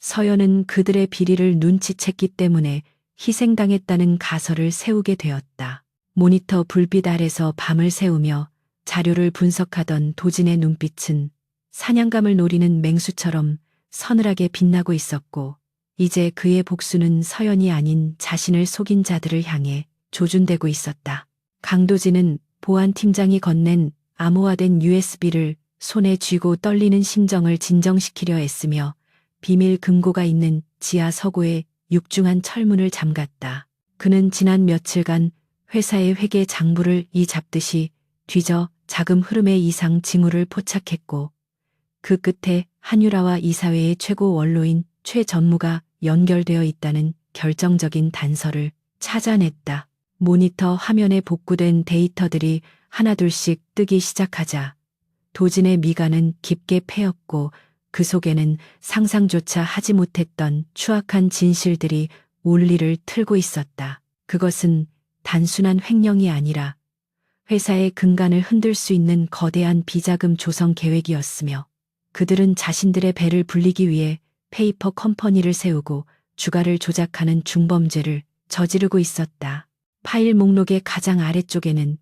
서연은 그들의 비리를 눈치챘기 때문에 희생당했다는 가설을 세우게 되었다. 모니터 불빛 아래서 밤을 새우며 자료를 분석하던 도진의 눈빛은 사냥감을 노리는 맹수처럼 서늘하게 빛나고 있었고, 이제 그의 복수는 서연이 아닌 자신을 속인 자들을 향해 조준되고 있었다. 강도진은 보안팀장이 건넨 암호화된 USB를 손에 쥐고 떨리는 심정을 진정시키려 애쓰며 비밀 금고가 있는 지하 서고에 육중한 철문을 잠갔다. 그는 지난 며칠간 회사의 회계 장부를 이 잡듯이 뒤져 자금 흐름의 이상 징후를 포착했고, 그 끝에 한유라와 이사회의 최고 원로인 최 전무가 연결되어 있다는 결정적인 단서를 찾아냈다. 모니터 화면에 복구된 데이터들이 하나둘씩 뜨기 시작하자 도진의 미간은 깊게 패였고, 그 속에는 상상조차 하지 못했던 추악한 진실들이 울리를 틀고 있었다. 그것은 단순한 횡령이 아니라 회사의 근간을 흔들 수 있는 거대한 비자금 조성 계획이었으며, 그들은 자신들의 배를 불리기 위해 페이퍼 컴퍼니를 세우고 주가를 조작하는 중범죄를 저지르고 있었다. 파일 목록의 가장 아래쪽에는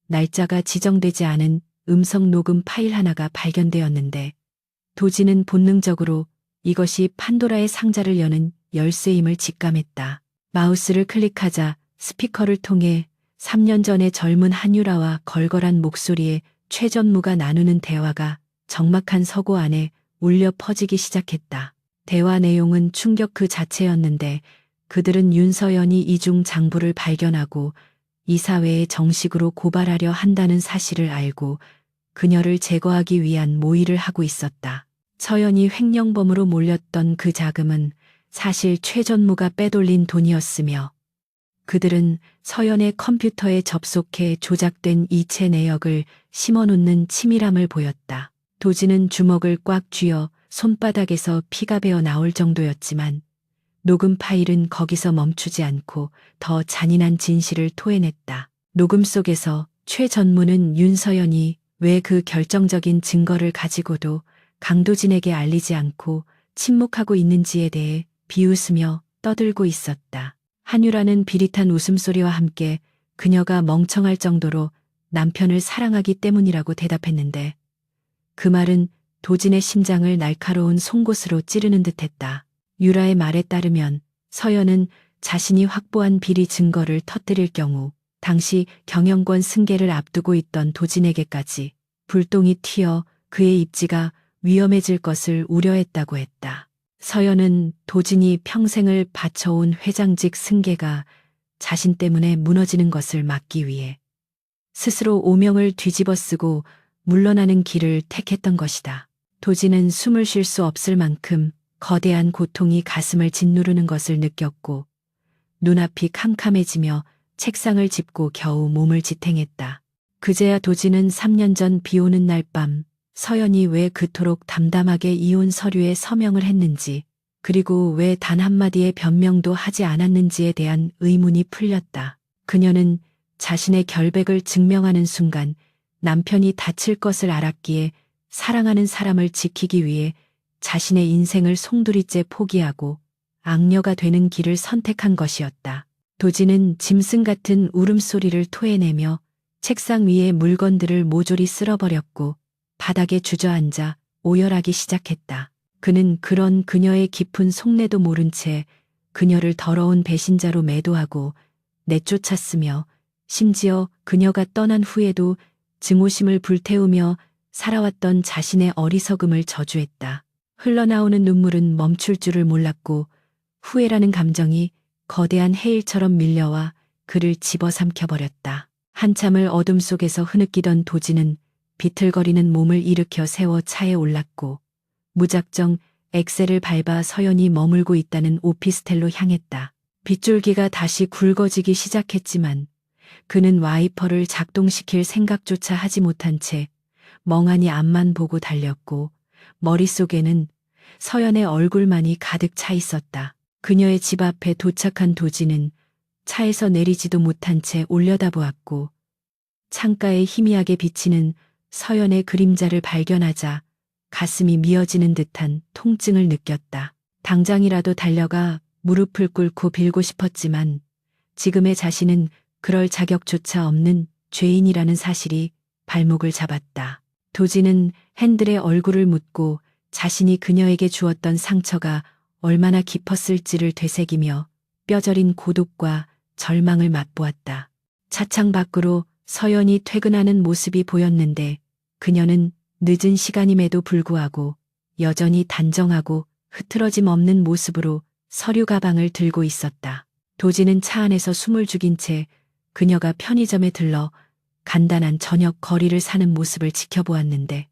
날짜가 지정되지 않은 음성 녹음 파일 하나가 발견되었는데, 도지는 본능적으로 이것이 판도라의 상자를 여는 열쇠임을 직감했다. 마우스를 클릭하자 스피커를 통해 3년 전의 젊은 한유라와 걸걸한 목소리에 최 전무가 나누는 대화가 적막한 서고 안에 울려 퍼지기 시작했다. 대화 내용은 충격 그 자체였는데, 그들은 윤서연이 이중 장부를 발견하고 이사회에 정식으로 고발하려 한다는 사실을 알고 그녀를 제거하기 위한 모의를 하고 있었다. 서연이 횡령범으로 몰렸던 그 자금은 사실 최 전무가 빼돌린 돈이었으며, 그들은 서연의 컴퓨터에 접속해 조작된 이체 내역을 심어놓는 치밀함을 보였다. 도지는 주먹을 꽉 쥐어 손바닥에서 피가 배어 나올 정도였지만, 녹음 파일은 거기서 멈추지 않고 더 잔인한 진실을 토해냈다. 녹음 속에서 최 전무는 윤서연이 왜 그 결정적인 증거를 가지고도 강도진에게 알리지 않고 침묵하고 있는지에 대해 비웃으며 떠들고 있었다. 한유라는 비릿한 웃음소리와 함께 그녀가 멍청할 정도로 남편을 사랑하기 때문이라고 대답했는데, 그 말은 도진의 심장을 날카로운 송곳으로 찌르는 듯했다. 유라의 말에 따르면 서연은 자신이 확보한 비리 증거를 터뜨릴 경우 당시 경영권 승계를 앞두고 있던 도진에게까지 불똥이 튀어 그의 입지가 위험해질 것을 우려했다고 했다. 서연은 도진이 평생을 바쳐온 회장직 승계가 자신 때문에 무너지는 것을 막기 위해 스스로 오명을 뒤집어 쓰고 물러나는 길을 택했던 것이다. 도진은 숨을 쉴 수 없을 만큼 거대한 고통이 가슴을 짓누르는 것을 느꼈고, 눈앞이 캄캄해지며 책상을 짚고 겨우 몸을 지탱했다. 그제야 도진은 3년 전 비오는 날 밤 서연이 왜 그토록 담담하게 이혼 서류에 서명을 했는지, 그리고 왜 단 한마디의 변명도 하지 않았는지에 대한 의문이 풀렸다. 그녀는 자신의 결백을 증명하는 순간 남편이 다칠 것을 알았기에 사랑하는 사람을 지키기 위해 자신의 인생을 송두리째 포기하고 악녀가 되는 길을 선택한 것이었다. 도진은 짐승 같은 울음소리를 토해내며 책상 위의 물건들을 모조리 쓸어버렸고 바닥에 주저앉아 오열하기 시작했다. 그는 그런 그녀의 깊은 속내도 모른 채 그녀를 더러운 배신자로 매도하고 내쫓았으며, 심지어 그녀가 떠난 후에도 증오심을 불태우며 살아왔던 자신의 어리석음을 저주했다. 흘러나오는 눈물은 멈출 줄을 몰랐고 후회라는 감정이 거대한 해일처럼 밀려와 그를 집어삼켜버렸다. 한참을 어둠 속에서 흐느끼던 도진은 비틀거리는 몸을 일으켜 세워 차에 올랐고 무작정 엑셀을 밟아 서연이 머물고 있다는 오피스텔로 향했다. 빗줄기가 다시 굵어지기 시작했지만 그는 와이퍼를 작동시킬 생각조차 하지 못한 채 멍하니 앞만 보고 달렸고 머릿속에는 서연의 얼굴만이 가득 차 있었다. 그녀의 집 앞에 도착한 도진은 차에서 내리지도 못한 채 올려다보았고 창가에 희미하게 비치는 서연의 그림자를 발견하자 가슴이 미어지는 듯한 통증을 느꼈다. 당장이라도 달려가 무릎을 꿇고 빌고 싶었지만 지금의 자신은 그럴 자격조차 없는 죄인이라는 사실이 발목을 잡았다. 도진은 핸들에 얼굴을 묻고 자신이 그녀에게 주었던 상처가 얼마나 깊었을지를 되새기며 뼈저린 고독과 절망을 맛보았다. 차창 밖으로 서연이 퇴근하는 모습이 보였는데 그녀는 늦은 시간임에도 불구하고 여전히 단정하고 흐트러짐 없는 모습으로 서류 가방을 들고 있었다. 도진은 차 안에서 숨을 죽인 채 그녀가 편의점에 들러 간단한 저녁 거리를 사는 모습을 지켜보았는데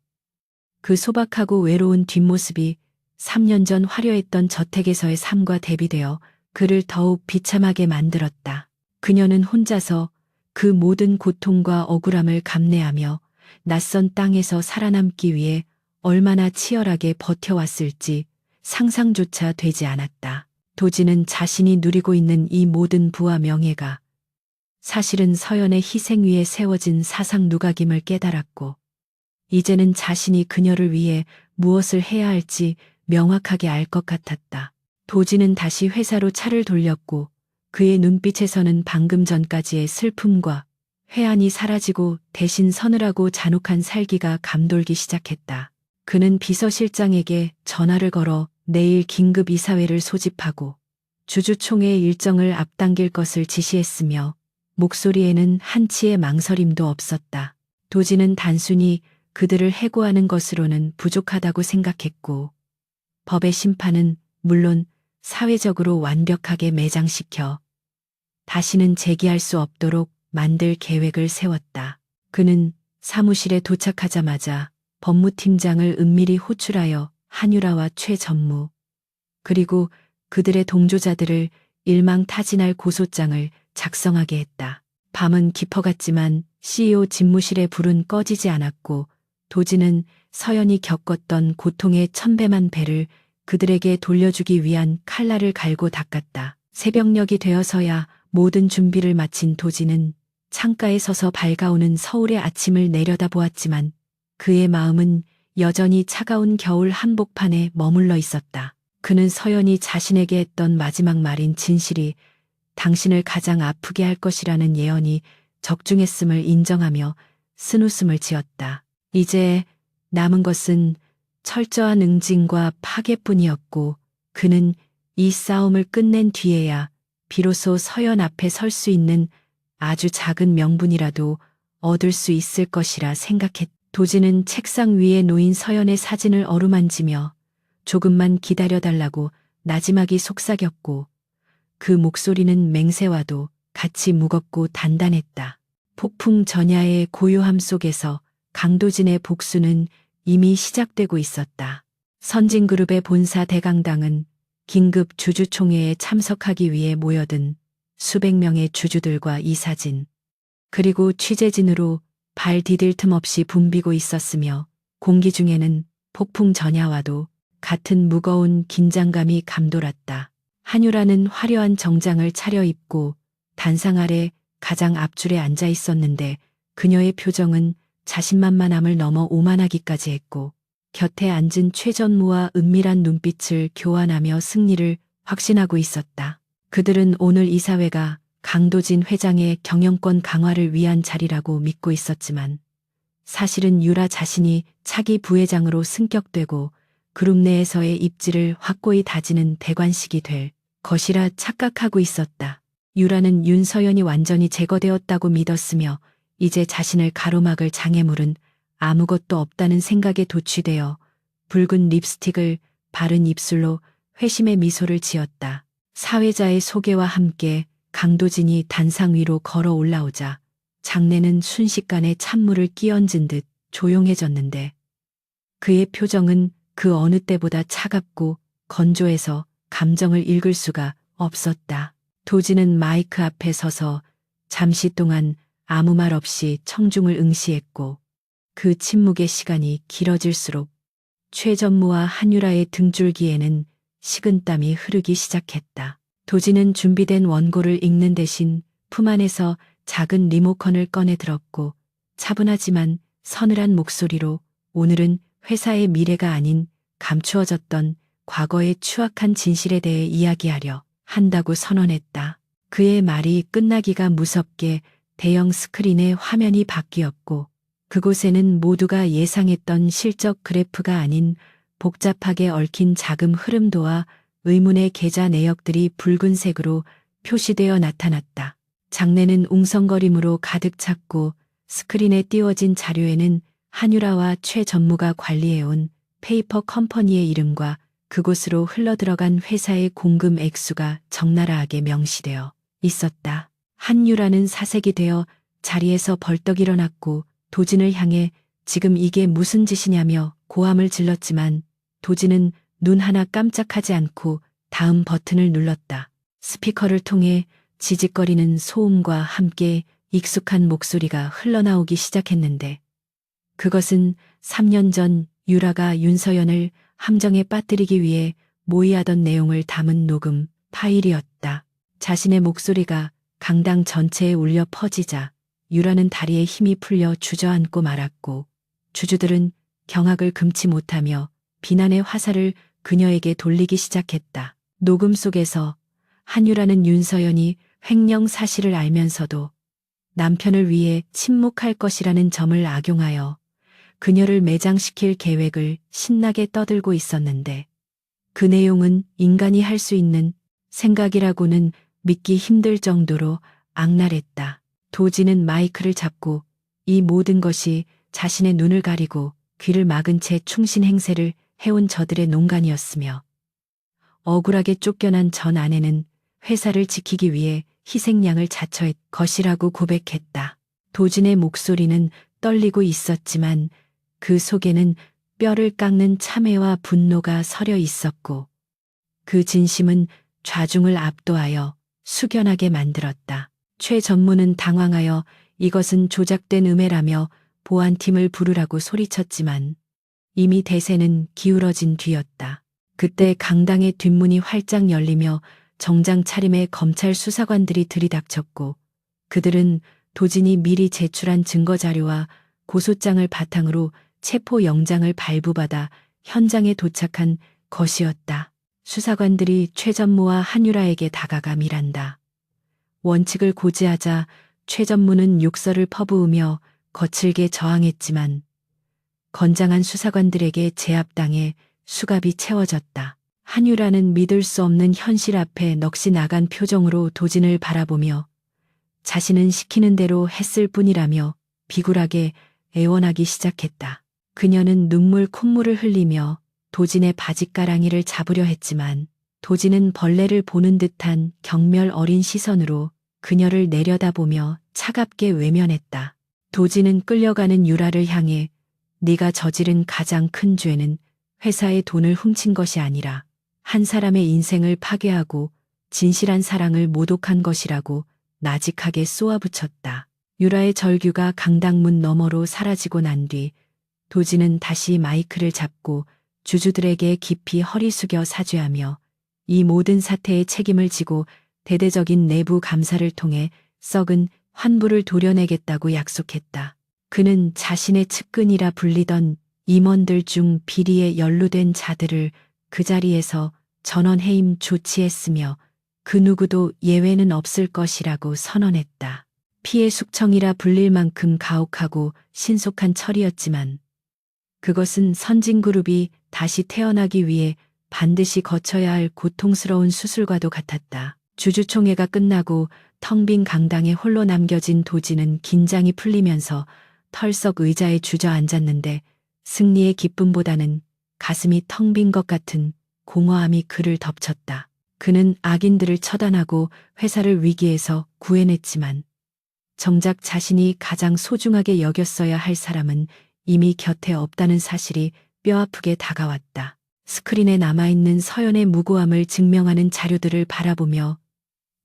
그 소박하고 외로운 뒷모습이 3년 전 화려했던 저택에서의 삶과 대비되어 그를 더욱 비참하게 만들었다. 그녀는 혼자서 그 모든 고통과 억울함을 감내하며 낯선 땅에서 살아남기 위해 얼마나 치열하게 버텨왔을지 상상조차 되지 않았다. 도진은 자신이 누리고 있는 이 모든 부와 명예가 사실은 서연의 희생 위에 세워진 사상 누각임을 깨달았고 이제는 자신이 그녀를 위해 무엇을 해야 할지 명확하게 알 것 같았다. 도진은 다시 회사로 차를 돌렸고 그의 눈빛에서는 방금 전까지의 슬픔과 회한이 사라지고 대신 서늘하고 잔혹한 살기가 감돌기 시작했다. 그는 비서실장에게 전화를 걸어 내일 긴급 이사회를 소집하고 주주총회 일정을 앞당길 것을 지시했으며 목소리에는 한치의 망설임도 없었다. 도진은 단순히 그들을 해고하는 것으로는 부족하다고 생각했고 법의 심판은 물론 사회적으로 완벽하게 매장시켜 다시는 재기할 수 없도록 만들 계획을 세웠다. 그는 사무실에 도착하자마자 법무팀장을 은밀히 호출하여 한유라와 최전무 그리고 그들의 동조자들을 일망타진할 고소장을 작성하게 했다. 밤은 깊어갔지만 CEO 집무실의 불은 꺼지지 않았고 도진은 서연이 겪었던 고통의 1000배만 배를 그들에게 돌려주기 위한 칼날을 갈고 닦았다. 새벽녘이 되어서야 모든 준비를 마친 도진은 창가에 서서 밝아오는 서울의 아침을 내려다보았지만 그의 마음은 여전히 차가운 겨울 한복판에 머물러 있었다. 그는 서연이 자신에게 했던 마지막 말인 진실이 당신을 가장 아프게 할 것이라는 예언이 적중했음을 인정하며 쓴웃음을 지었다. 이제 남은 것은 철저한 응징과 파괴뿐이었고 그는 이 싸움을 끝낸 뒤에야 비로소 서연 앞에 설 수 있는 아주 작은 명분이라도 얻을 수 있을 것이라 생각했다. 도진은 책상 위에 놓인 서연의 사진을 어루만지며 조금만 기다려달라고 나지막이 속삭였고 그 목소리는 맹세와도 같이 무겁고 단단했다. 폭풍 전야의 고요함 속에서 강도진의 복수는 이미 시작되고 있었다. 선진그룹의 본사 대강당은 긴급 주주총회에 참석하기 위해 모여든 수백 명의 주주들과 이사진, 그리고 취재진으로 발 디딜 틈 없이 붐비고 있었으며 공기 중에는 폭풍 전야와도 같은 무거운 긴장감이 감돌았다. 한유라는 화려한 정장을 차려입고 단상 아래 가장 앞줄에 앉아 있었는데 그녀의 표정은 자신만만함을 넘어 오만하기까지 했고 곁에 앉은 최전무와 은밀한 눈빛을 교환하며 승리를 확신하고 있었다. 그들은 오늘 이사회가 강도진 회장의 경영권 강화를 위한 자리라고 믿고 있었지만 사실은 유라 자신이 차기 부회장으로 승격되고 그룹 내에서의 입지를 확고히 다지는 대관식이 될 것이라 착각하고 있었다. 유라는 윤서연이 완전히 제거되었다고 믿었으며 이제 자신을 가로막을 장애물은 아무것도 없다는 생각에 도취되어 붉은 립스틱을 바른 입술로 회심의 미소를 지었다. 사회자의 소개와 함께 강도진이 단상 위로 걸어 올라오자 장내는 순식간에 찬물을 끼얹은 듯 조용해졌는데 그의 표정은 그 어느 때보다 차갑고 건조해서 감정을 읽을 수가 없었다. 도지는 마이크 앞에 서서 잠시 동안 아무 말 없이 청중을 응시했고 그 침묵의 시간이 길어질수록 최전무와 한유라의 등줄기에는 식은땀이 흐르기 시작했다. 도지는 준비된 원고를 읽는 대신 품 안에서 작은 리모컨을 꺼내 들었고 차분하지만 서늘한 목소리로 오늘은 회사의 미래가 아닌 감추어졌던 과거의 추악한 진실에 대해 이야기하려 한다고 선언했다. 그의 말이 끝나기가 무섭게 대형 스크린의 화면이 바뀌었고 그곳에는 모두가 예상했던 실적 그래프가 아닌 복잡하게 얽힌 자금 흐름도와 의문의 계좌 내역들이 붉은색으로 표시되어 나타났다. 장내는 웅성거림으로 가득 찼고 스크린에 띄워진 자료에는 한유라와 최 전무가 관리해온 페이퍼 컴퍼니의 이름과 그곳으로 흘러들어간 회사의 공금 액수가 적나라하게 명시되어 있었다. 한유라는 사색이 되어 자리에서 벌떡 일어났고 도진을 향해 지금 이게 무슨 짓이냐며 고함을 질렀지만 도진은 눈 하나 깜짝하지 않고 다음 버튼을 눌렀다. 스피커를 통해 지직거리는 소음과 함께 익숙한 목소리가 흘러나오기 시작했는데 그것은 3년 전 유라가 윤서연을 함정에 빠뜨리기 위해 모의하던 내용을 담은 녹음 파일이었다. 자신의 목소리가 강당 전체에 울려 퍼지자 유라는 다리에 힘이 풀려 주저앉고 말았고 주주들은 경악을 금치 못하며 비난의 화살을 그녀에게 돌리기 시작했다. 녹음 속에서 한유라는 윤서연이 횡령 사실을 알면서도 남편을 위해 침묵할 것이라는 점을 악용하여 그녀를 매장시킬 계획을 신나게 떠들고 있었는데 그 내용은 인간이 할 수 있는 생각이라고는 믿기 힘들 정도로 악랄했다. 도지는 마이크를 잡고 이 모든 것이 자신의 눈을 가리고 귀를 막은 채 충신 행세를 해온 저들의 농간이었으며 억울하게 쫓겨난 전 아내는 회사를 지키기 위해 희생양을 자처했 것이라고 고백했다. 도진의 목소리는 떨리고 있었지만 그 속에는 뼈를 깎는 참회와 분노가 서려 있었고 그 진심은 좌중을 압도하여 숙연하게 만들었다. 최 전무는 당황하여 이것은 조작된 음해라며 보안팀을 부르라고 소리쳤지만 이미 대세는 기울어진 뒤였다. 그때 강당의 뒷문이 활짝 열리며 정장 차림의 검찰 수사관들이 들이닥쳤고 그들은 도진이 미리 제출한 증거자료와 고소장을 바탕으로 체포영장을 발부받아 현장에 도착한 것이었다. 수사관들이 최 전무와 한유라에게 다가가 밀한다. 원칙을 고지하자 최 전무는 욕설을 퍼부으며 거칠게 저항했지만 건장한 수사관들에게 제압당해 수갑이 채워졌다. 한유라는 믿을 수 없는 현실 앞에 넋이 나간 표정으로 도진을 바라보며 자신은 시키는 대로 했을 뿐이라며 비굴하게 애원하기 시작했다. 그녀는 눈물 콧물을 흘리며 도진의 바짓가랑이를 잡으려 했지만 도진은 벌레를 보는 듯한 경멸 어린 시선으로 그녀를 내려다보며 차갑게 외면했다. 도진은 끌려가는 유라를 향해 네가 저지른 가장 큰 죄는 회사의 돈을 훔친 것이 아니라 한 사람의 인생을 파괴하고 진실한 사랑을 모독한 것이라고 나직하게 쏘아붙였다. 유라의 절규가 강당문 너머로 사라지고 난 뒤 도진은 다시 마이크를 잡고 주주들에게 깊이 허리 숙여 사죄하며 이 모든 사태의 책임을 지고 대대적인 내부 감사를 통해 썩은 환부를 도려내겠다고 약속했다. 그는 자신의 측근이라 불리던 임원들 중 비리에 연루된 자들을 그 자리에서 전원해임 조치했으며 그 누구도 예외는 없을 것이라고 선언했다. 피해 숙청이라 불릴 만큼 가혹하고 신속한 처리였지만 그것은 선진그룹이 다시 태어나기 위해 반드시 거쳐야 할 고통스러운 수술과도 같았다. 주주총회가 끝나고 텅 빈 강당에 홀로 남겨진 도진은 긴장이 풀리면서 털썩 의자에 주저앉았는데 승리의 기쁨보다는 가슴이 텅 빈 것 같은 공허함이 그를 덮쳤다. 그는 악인들을 처단하고 회사를 위기에서 구해냈지만 정작 자신이 가장 소중하게 여겼어야 할 사람은 이미 곁에 없다는 사실이 뼈아프게 다가왔다. 스크린에 남아있는 서연의 무고함을 증명하는 자료들을 바라보며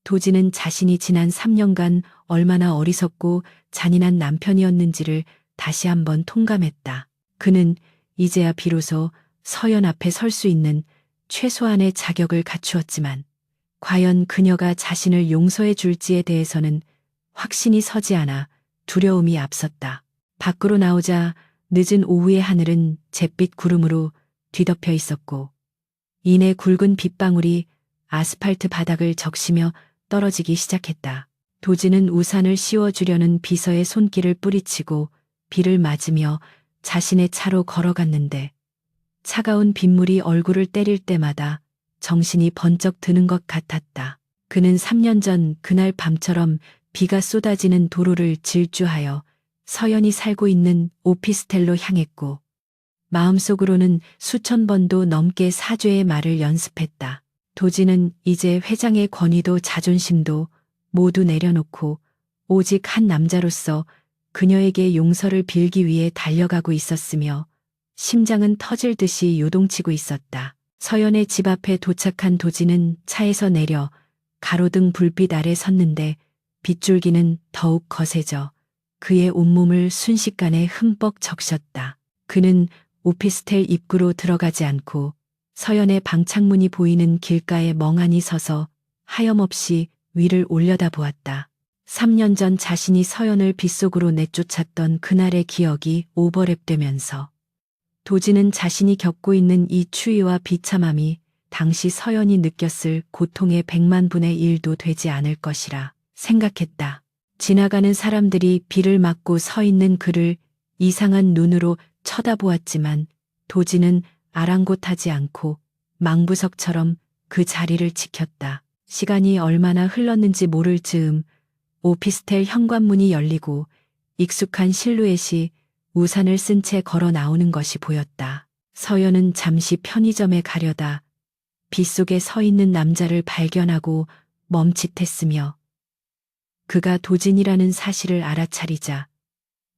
도지는 자신이 지난 3년간 얼마나 어리석고 잔인한 남편이었는지를 다시 한번 통감했다. 그는 이제야 비로소 서연 앞에 설 수 있는 최소한의 자격을 갖추었지만 과연 그녀가 자신을 용서해 줄지에 대해서는 확신이 서지 않아 두려움이 앞섰다. 밖으로 나오자 늦은 오후의 하늘은 잿빛 구름으로 뒤덮여 있었고 이내 굵은 빗방울이 아스팔트 바닥을 적시며 떨어지기 시작했다. 도지는 우산을 씌워주려는 비서의 손길을 뿌리치고 비를 맞으며 자신의 차로 걸어갔는데 차가운 빗물이 얼굴을 때릴 때마다 정신이 번쩍 드는 것 같았다. 그는 3년 전 그날 밤처럼 비가 쏟아지는 도로를 질주하여 서연이 살고 있는 오피스텔로 향했고 마음속으로는 수천 번도 넘게 사죄의 말을 연습했다. 도지는 이제 회장의 권위도 자존심도 모두 내려놓고 오직 한 남자로서 그녀에게 용서를 빌기 위해 달려가고 있었으며 심장은 터질 듯이 요동치고 있었다. 서연의 집 앞에 도착한 도지는 차에서 내려 가로등 불빛 아래 섰는데 빗줄기는 더욱 거세져 그의 온몸을 순식간에 흠뻑 적셨다. 그는 오피스텔 입구로 들어가지 않고 서연의 방창문이 보이는 길가에 멍하니 서서 하염없이 위를 올려다보았다. 3년 전 자신이 서연을 빗속으로 내쫓았던 그날의 기억이 오버랩되면서 도지는 자신이 겪고 있는 이 추위와 비참함이 당시 서연이 느꼈을 고통의 100만 분의 1도 되지 않을 것이라 생각했다. 지나가는 사람들이 비를 맞고 서 있는 그를 이상한 눈으로 쳐다보았지만 도지는 아랑곳하지 않고 망부석처럼 그 자리를 지켰다. 시간이 얼마나 흘렀는지 모를 즈음 오피스텔 현관문이 열리고 익숙한 실루엣이 우산을 쓴 채 걸어 나오는 것이 보였다. 서연은 잠시 편의점에 가려다 빗속에 서 있는 남자를 발견하고 멈칫했으며 그가 도진이라는 사실을 알아차리자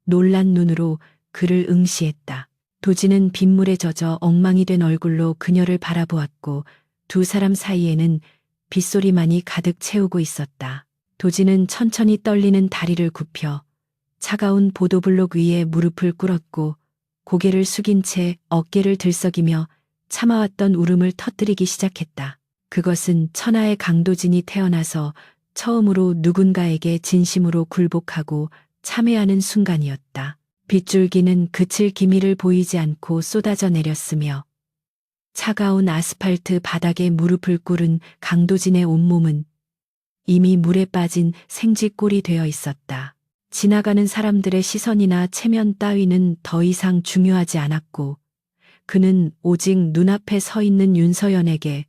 놀란 눈으로 그를 응시했다. 도진은 빗물에 젖어 엉망이 된 얼굴로 그녀를 바라보았고 두 사람 사이에는 빗소리만이 가득 채우고 있었다. 도진은 천천히 떨리는 다리를 굽혀 차가운 보도블록 위에 무릎을 꿇었고 고개를 숙인 채 어깨를 들썩이며 참아왔던 울음을 터뜨리기 시작했다. 그것은 천하의 강도진이 태어나서 처음으로 누군가에게 진심으로 굴복하고 참회하는 순간이었다. 빗줄기는 그칠 기미를 보이지 않고 쏟아져 내렸으며 차가운 아스팔트 바닥에 무릎을 꿇은 강도진의 온몸은 이미 물에 빠진 생쥐꼴이 되어 있었다. 지나가는 사람들의 시선이나 체면 따위는 더 이상 중요하지 않았고 그는 오직 눈앞에 서 있는 윤서연에게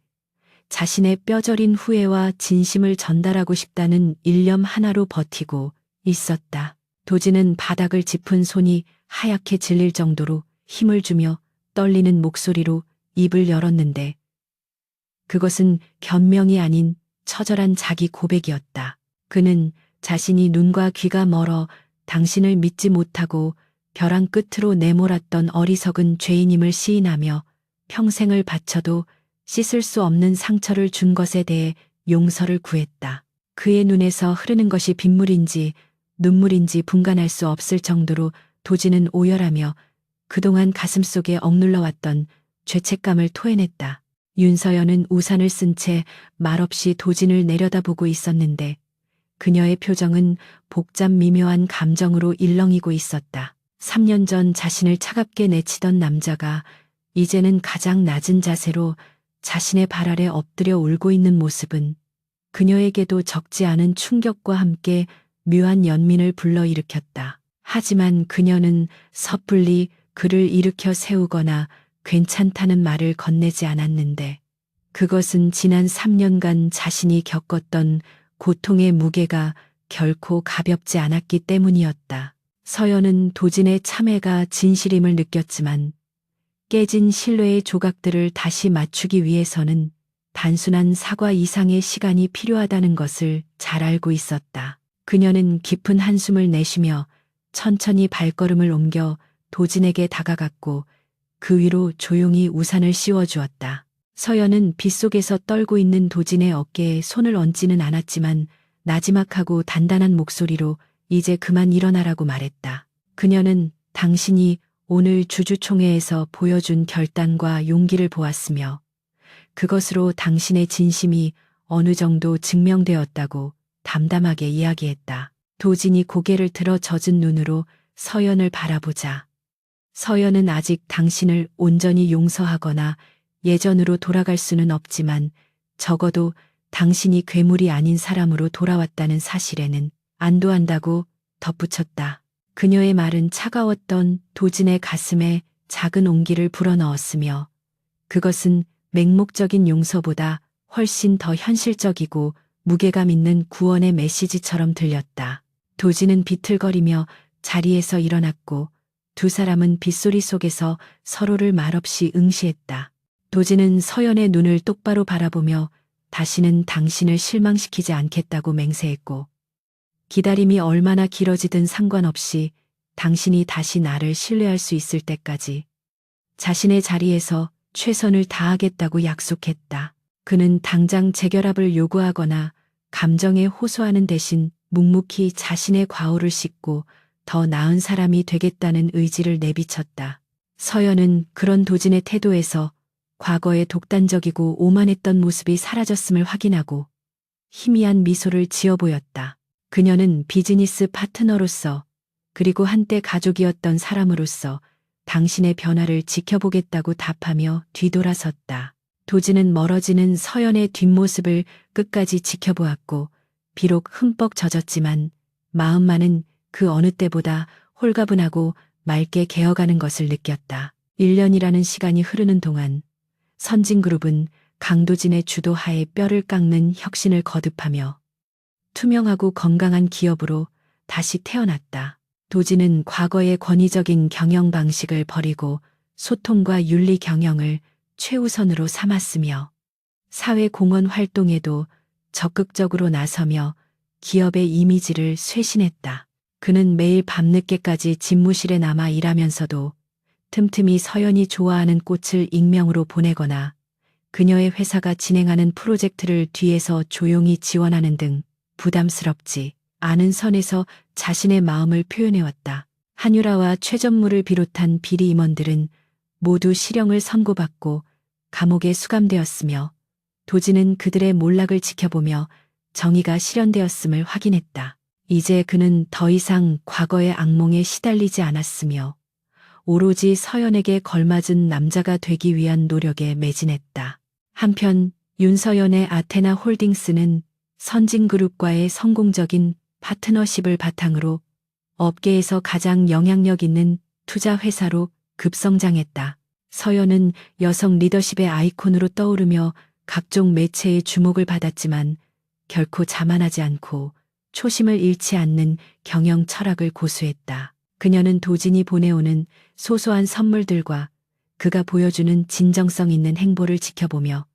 자신의 뼈저린 후회와 진심을 전달하고 싶다는 일념 하나로 버티고 있었다. 도지는 바닥을 짚은 손이 하얗게 질릴 정도로 힘을 주며 떨리는 목소리로 입을 열었는데 그것은 변명이 아닌 처절한 자기 고백이었다. 그는 자신이 눈과 귀가 멀어 당신을 믿지 못하고 벼랑 끝으로 내몰았던 어리석은 죄인임을 시인하며 평생을 바쳐도 씻을 수 없는 상처를 준 것에 대해 용서를 구했다. 그의 눈에서 흐르는 것이 빗물인지 눈물인지 분간할 수 없을 정도로 도지는 오열하며 그동안 가슴속에 억눌러왔던 죄책감을 토해냈다. 윤서연은 우산을 쓴 채 말없이 도진을 내려다보고 있었는데 그녀의 표정은 복잡 미묘한 감정으로 일렁이고 있었다. 3년 전 자신을 차갑게 내치던 남자가 이제는 가장 낮은 자세로 자신의 발 아래 엎드려 울고 있는 모습은 그녀에게도 적지 않은 충격과 함께 묘한 연민을 불러일으켰다. 하지만 그녀는 섣불리 그를 일으켜 세우거나 괜찮다는 말을 건네지 않았는데 그것은 지난 3년간 자신이 겪었던 고통의 무게가 결코 가볍지 않았기 때문이었다. 서연은 도진의 참회가 진실임을 느꼈지만 깨진 신뢰의 조각들을 다시 맞추기 위해서는 단순한 사과 이상의 시간이 필요하다는 것을 잘 알고 있었다. 그녀는 깊은 한숨을 내쉬며 천천히 발걸음을 옮겨 도진에게 다가갔고 그 위로 조용히 우산을 씌워주었다. 서연은 빗속에서 떨고 있는 도진의 어깨에 손을 얹지는 않았지만 나지막하고 단단한 목소리로 이제 그만 일어나라고 말했다. 그녀는 당신이 오늘 주주총회에서 보여준 결단과 용기를 보았으며 그것으로 당신의 진심이 어느 정도 증명되었다고 담담하게 이야기했다. 도진이 고개를 들어 젖은 눈으로 서연을 바라보자. 서연은 아직 당신을 온전히 용서하거나 예전으로 돌아갈 수는 없지만 적어도 당신이 괴물이 아닌 사람으로 돌아왔다는 사실에는 안도한다고 덧붙였다. 그녀의 말은 차가웠던 도진의 가슴에 작은 온기를 불어넣었으며 그것은 맹목적인 용서보다 훨씬 더 현실적이고 무게감 있는 구원의 메시지처럼 들렸다. 도진은 비틀거리며 자리에서 일어났고 두 사람은 빗소리 속에서 서로를 말없이 응시했다. 도진은 서연의 눈을 똑바로 바라보며 다시는 당신을 실망시키지 않겠다고 맹세했고 기다림이 얼마나 길어지든 상관없이 당신이 다시 나를 신뢰할 수 있을 때까지 자신의 자리에서 최선을 다하겠다고 약속했다. 그는 당장 재결합을 요구하거나 감정에 호소하는 대신 묵묵히 자신의 과오를 씻고 더 나은 사람이 되겠다는 의지를 내비쳤다. 서연은 그런 도진의 태도에서 과거의 독단적이고 오만했던 모습이 사라졌음을 확인하고 희미한 미소를 지어 보였다. 그녀는 비즈니스 파트너로서 그리고 한때 가족이었던 사람으로서 당신의 변화를 지켜보겠다고 답하며 뒤돌아섰다. 도진은 멀어지는 서연의 뒷모습을 끝까지 지켜보았고 비록 흠뻑 젖었지만 마음만은 그 어느 때보다 홀가분하고 맑게 개어가는 것을 느꼈다. 1년이라는 시간이 흐르는 동안 선진그룹은 강도진의 주도하에 뼈를 깎는 혁신을 거듭하며 투명하고 건강한 기업으로 다시 태어났다. 도진은 과거의 권위적인 경영 방식을 버리고 소통과 윤리 경영을 최우선으로 삼았으며 사회 공헌 활동에도 적극적으로 나서며 기업의 이미지를 쇄신했다. 그는 매일 밤늦게까지 집무실에 남아 일하면서도 틈틈이 서연이 좋아하는 꽃을 익명으로 보내거나 그녀의 회사가 진행하는 프로젝트를 뒤에서 조용히 지원하는 등 부담스럽지 않은 선에서 자신의 마음을 표현해왔다. 한유라와 최전무를 비롯한 비리 임원들은 모두 실형을 선고받고 감옥에 수감되었으며 도진은 그들의 몰락을 지켜보며 정의가 실현되었음을 확인했다. 이제 그는 더 이상 과거의 악몽에 시달리지 않았으며 오로지 서연에게 걸맞은 남자가 되기 위한 노력에 매진했다. 한편 윤서연의 아테나 홀딩스는 선진그룹과의 성공적인 파트너십을 바탕으로 업계에서 가장 영향력 있는 투자 회사로 급성장했다. 서연은 여성 리더십의 아이콘으로 떠오르며 각종 매체의 주목을 받았지만 결코 자만하지 않고 초심을 잃지 않는 경영 철학을 고수했다. 그녀는 도진이 보내오는 소소한 선물들과 그가 보여주는 진정성 있는 행보를 지켜보며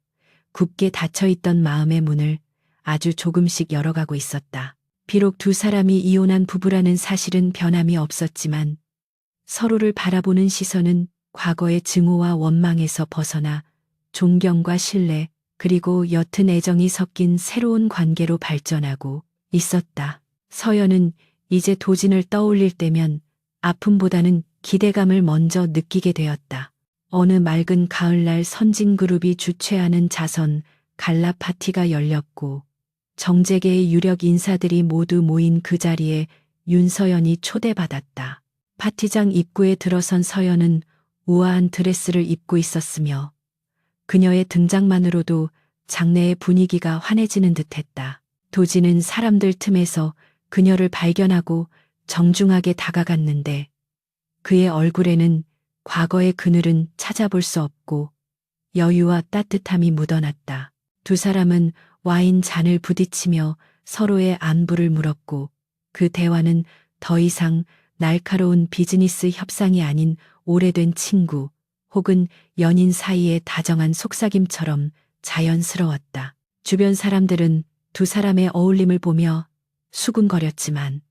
굳게 닫혀있던 마음의 문을 아주 조금씩 열어가고 있었다. 비록 두 사람이 이혼한 부부라는 사실은 변함이 없었지만 서로를 바라보는 시선은 과거의 증오와 원망에서 벗어나 존경과 신뢰 그리고 옅은 애정이 섞인 새로운 관계로 발전하고 있었다. 서연은 이제 도진을 떠올릴 때면 아픔보다는 기대감을 먼저 느끼게 되었다. 어느 맑은 가을날 선진그룹이 주최하는 자선 갈라 파티가 열렸고 정재계의 유력 인사들이 모두 모인 그 자리에 윤서연이 초대받았다. 파티장 입구에 들어선 서연은 우아한 드레스를 입고 있었으며 그녀의 등장만으로도 장내의 분위기가 환해지는 듯했다. 도진은 사람들 틈에서 그녀를 발견하고 정중하게 다가갔는데 그의 얼굴에는 과거의 그늘은 찾아볼 수 없고 여유와 따뜻함이 묻어났다. 두 사람은 와인 잔을 부딪히며 서로의 안부를 물었고 그 대화는 더 이상 날카로운 비즈니스 협상이 아닌 오래된 친구 혹은 연인 사이의 다정한 속삭임처럼 자연스러웠다. 주변 사람들은 두 사람의 어울림을 보며 수군거렸지만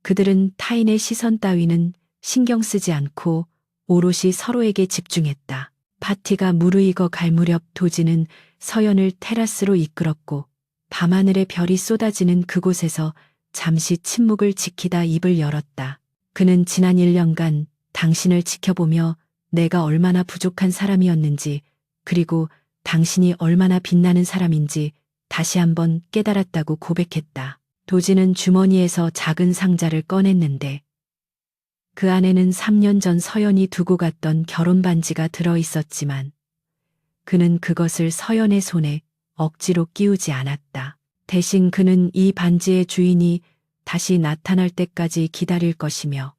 그들은 타인의 시선 따위는 신경 쓰지 않고 오롯이 서로에게 집중했다. 파티가 무르익어 갈 무렵 도진은 서연을 테라스로 이끌었고 밤하늘에 별이 쏟아지는 그곳에서 잠시 침묵을 지키다 입을 열었다. 그는 지난 1년간 당신을 지켜보며 내가 얼마나 부족한 사람이었는지, 그리고 당신이 얼마나 빛나는 사람인지 다시 한번 깨달았다고 고백했다. 도진은 주머니에서 작은 상자를 꺼냈는데 그 안에는 3년 전 서연이 두고 갔던 결혼 반지가 들어 있었지만 그는 그것을 서연의 손에 억지로 끼우지 않았다. 대신 그는 이 반지의 주인이 다시 나타날 때까지 기다릴 것이며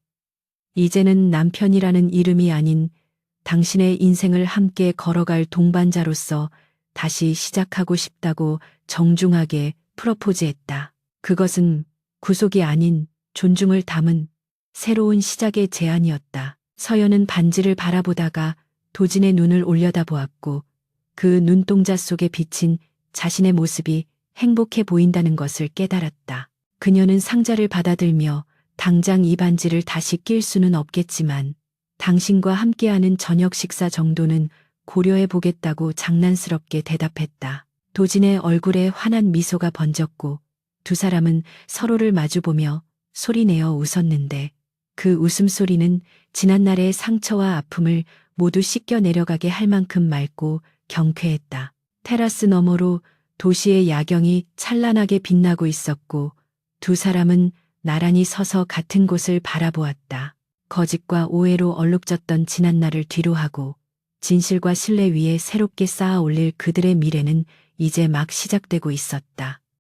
이제는 남편이라는 이름이 아닌 당신의 인생을 함께 걸어갈 동반자로서 다시 시작하고 싶다고 정중하게 프로포즈했다. 그것은 구속이 아닌 존중을 담은 새로운 시작의 제안이었다. 서연은 반지를 바라보다가 도진의 눈을 올려다보았고 그 눈동자 속에 비친 자신의 모습이 행복해 보인다는 것을 깨달았다. 그녀는 상자를 받아들며 당장 이 반지를 다시 낄 수는 없겠지만 당신과 함께하는 저녁 식사 정도는 고려해 보겠다고 장난스럽게 대답했다. 도진의 얼굴에 환한 미소가 번졌고 두 사람은 서로를 마주보며 소리내어 웃었는데 그 웃음소리는 지난날의 상처와 아픔을 모두 씻겨 내려가게 할 만큼 맑고 경쾌했다. 테라스 너머로 도시의 야경이 찬란하게 빛나고 있었고 두 사람은 나란히 서서 같은 곳을 바라보았다. 거짓과 오해로 얼룩졌던 지난날을 뒤로하고 진실과 신뢰 위에 새롭게 쌓아 올릴 그들의 미래는 이제 막 시작되고 있었다.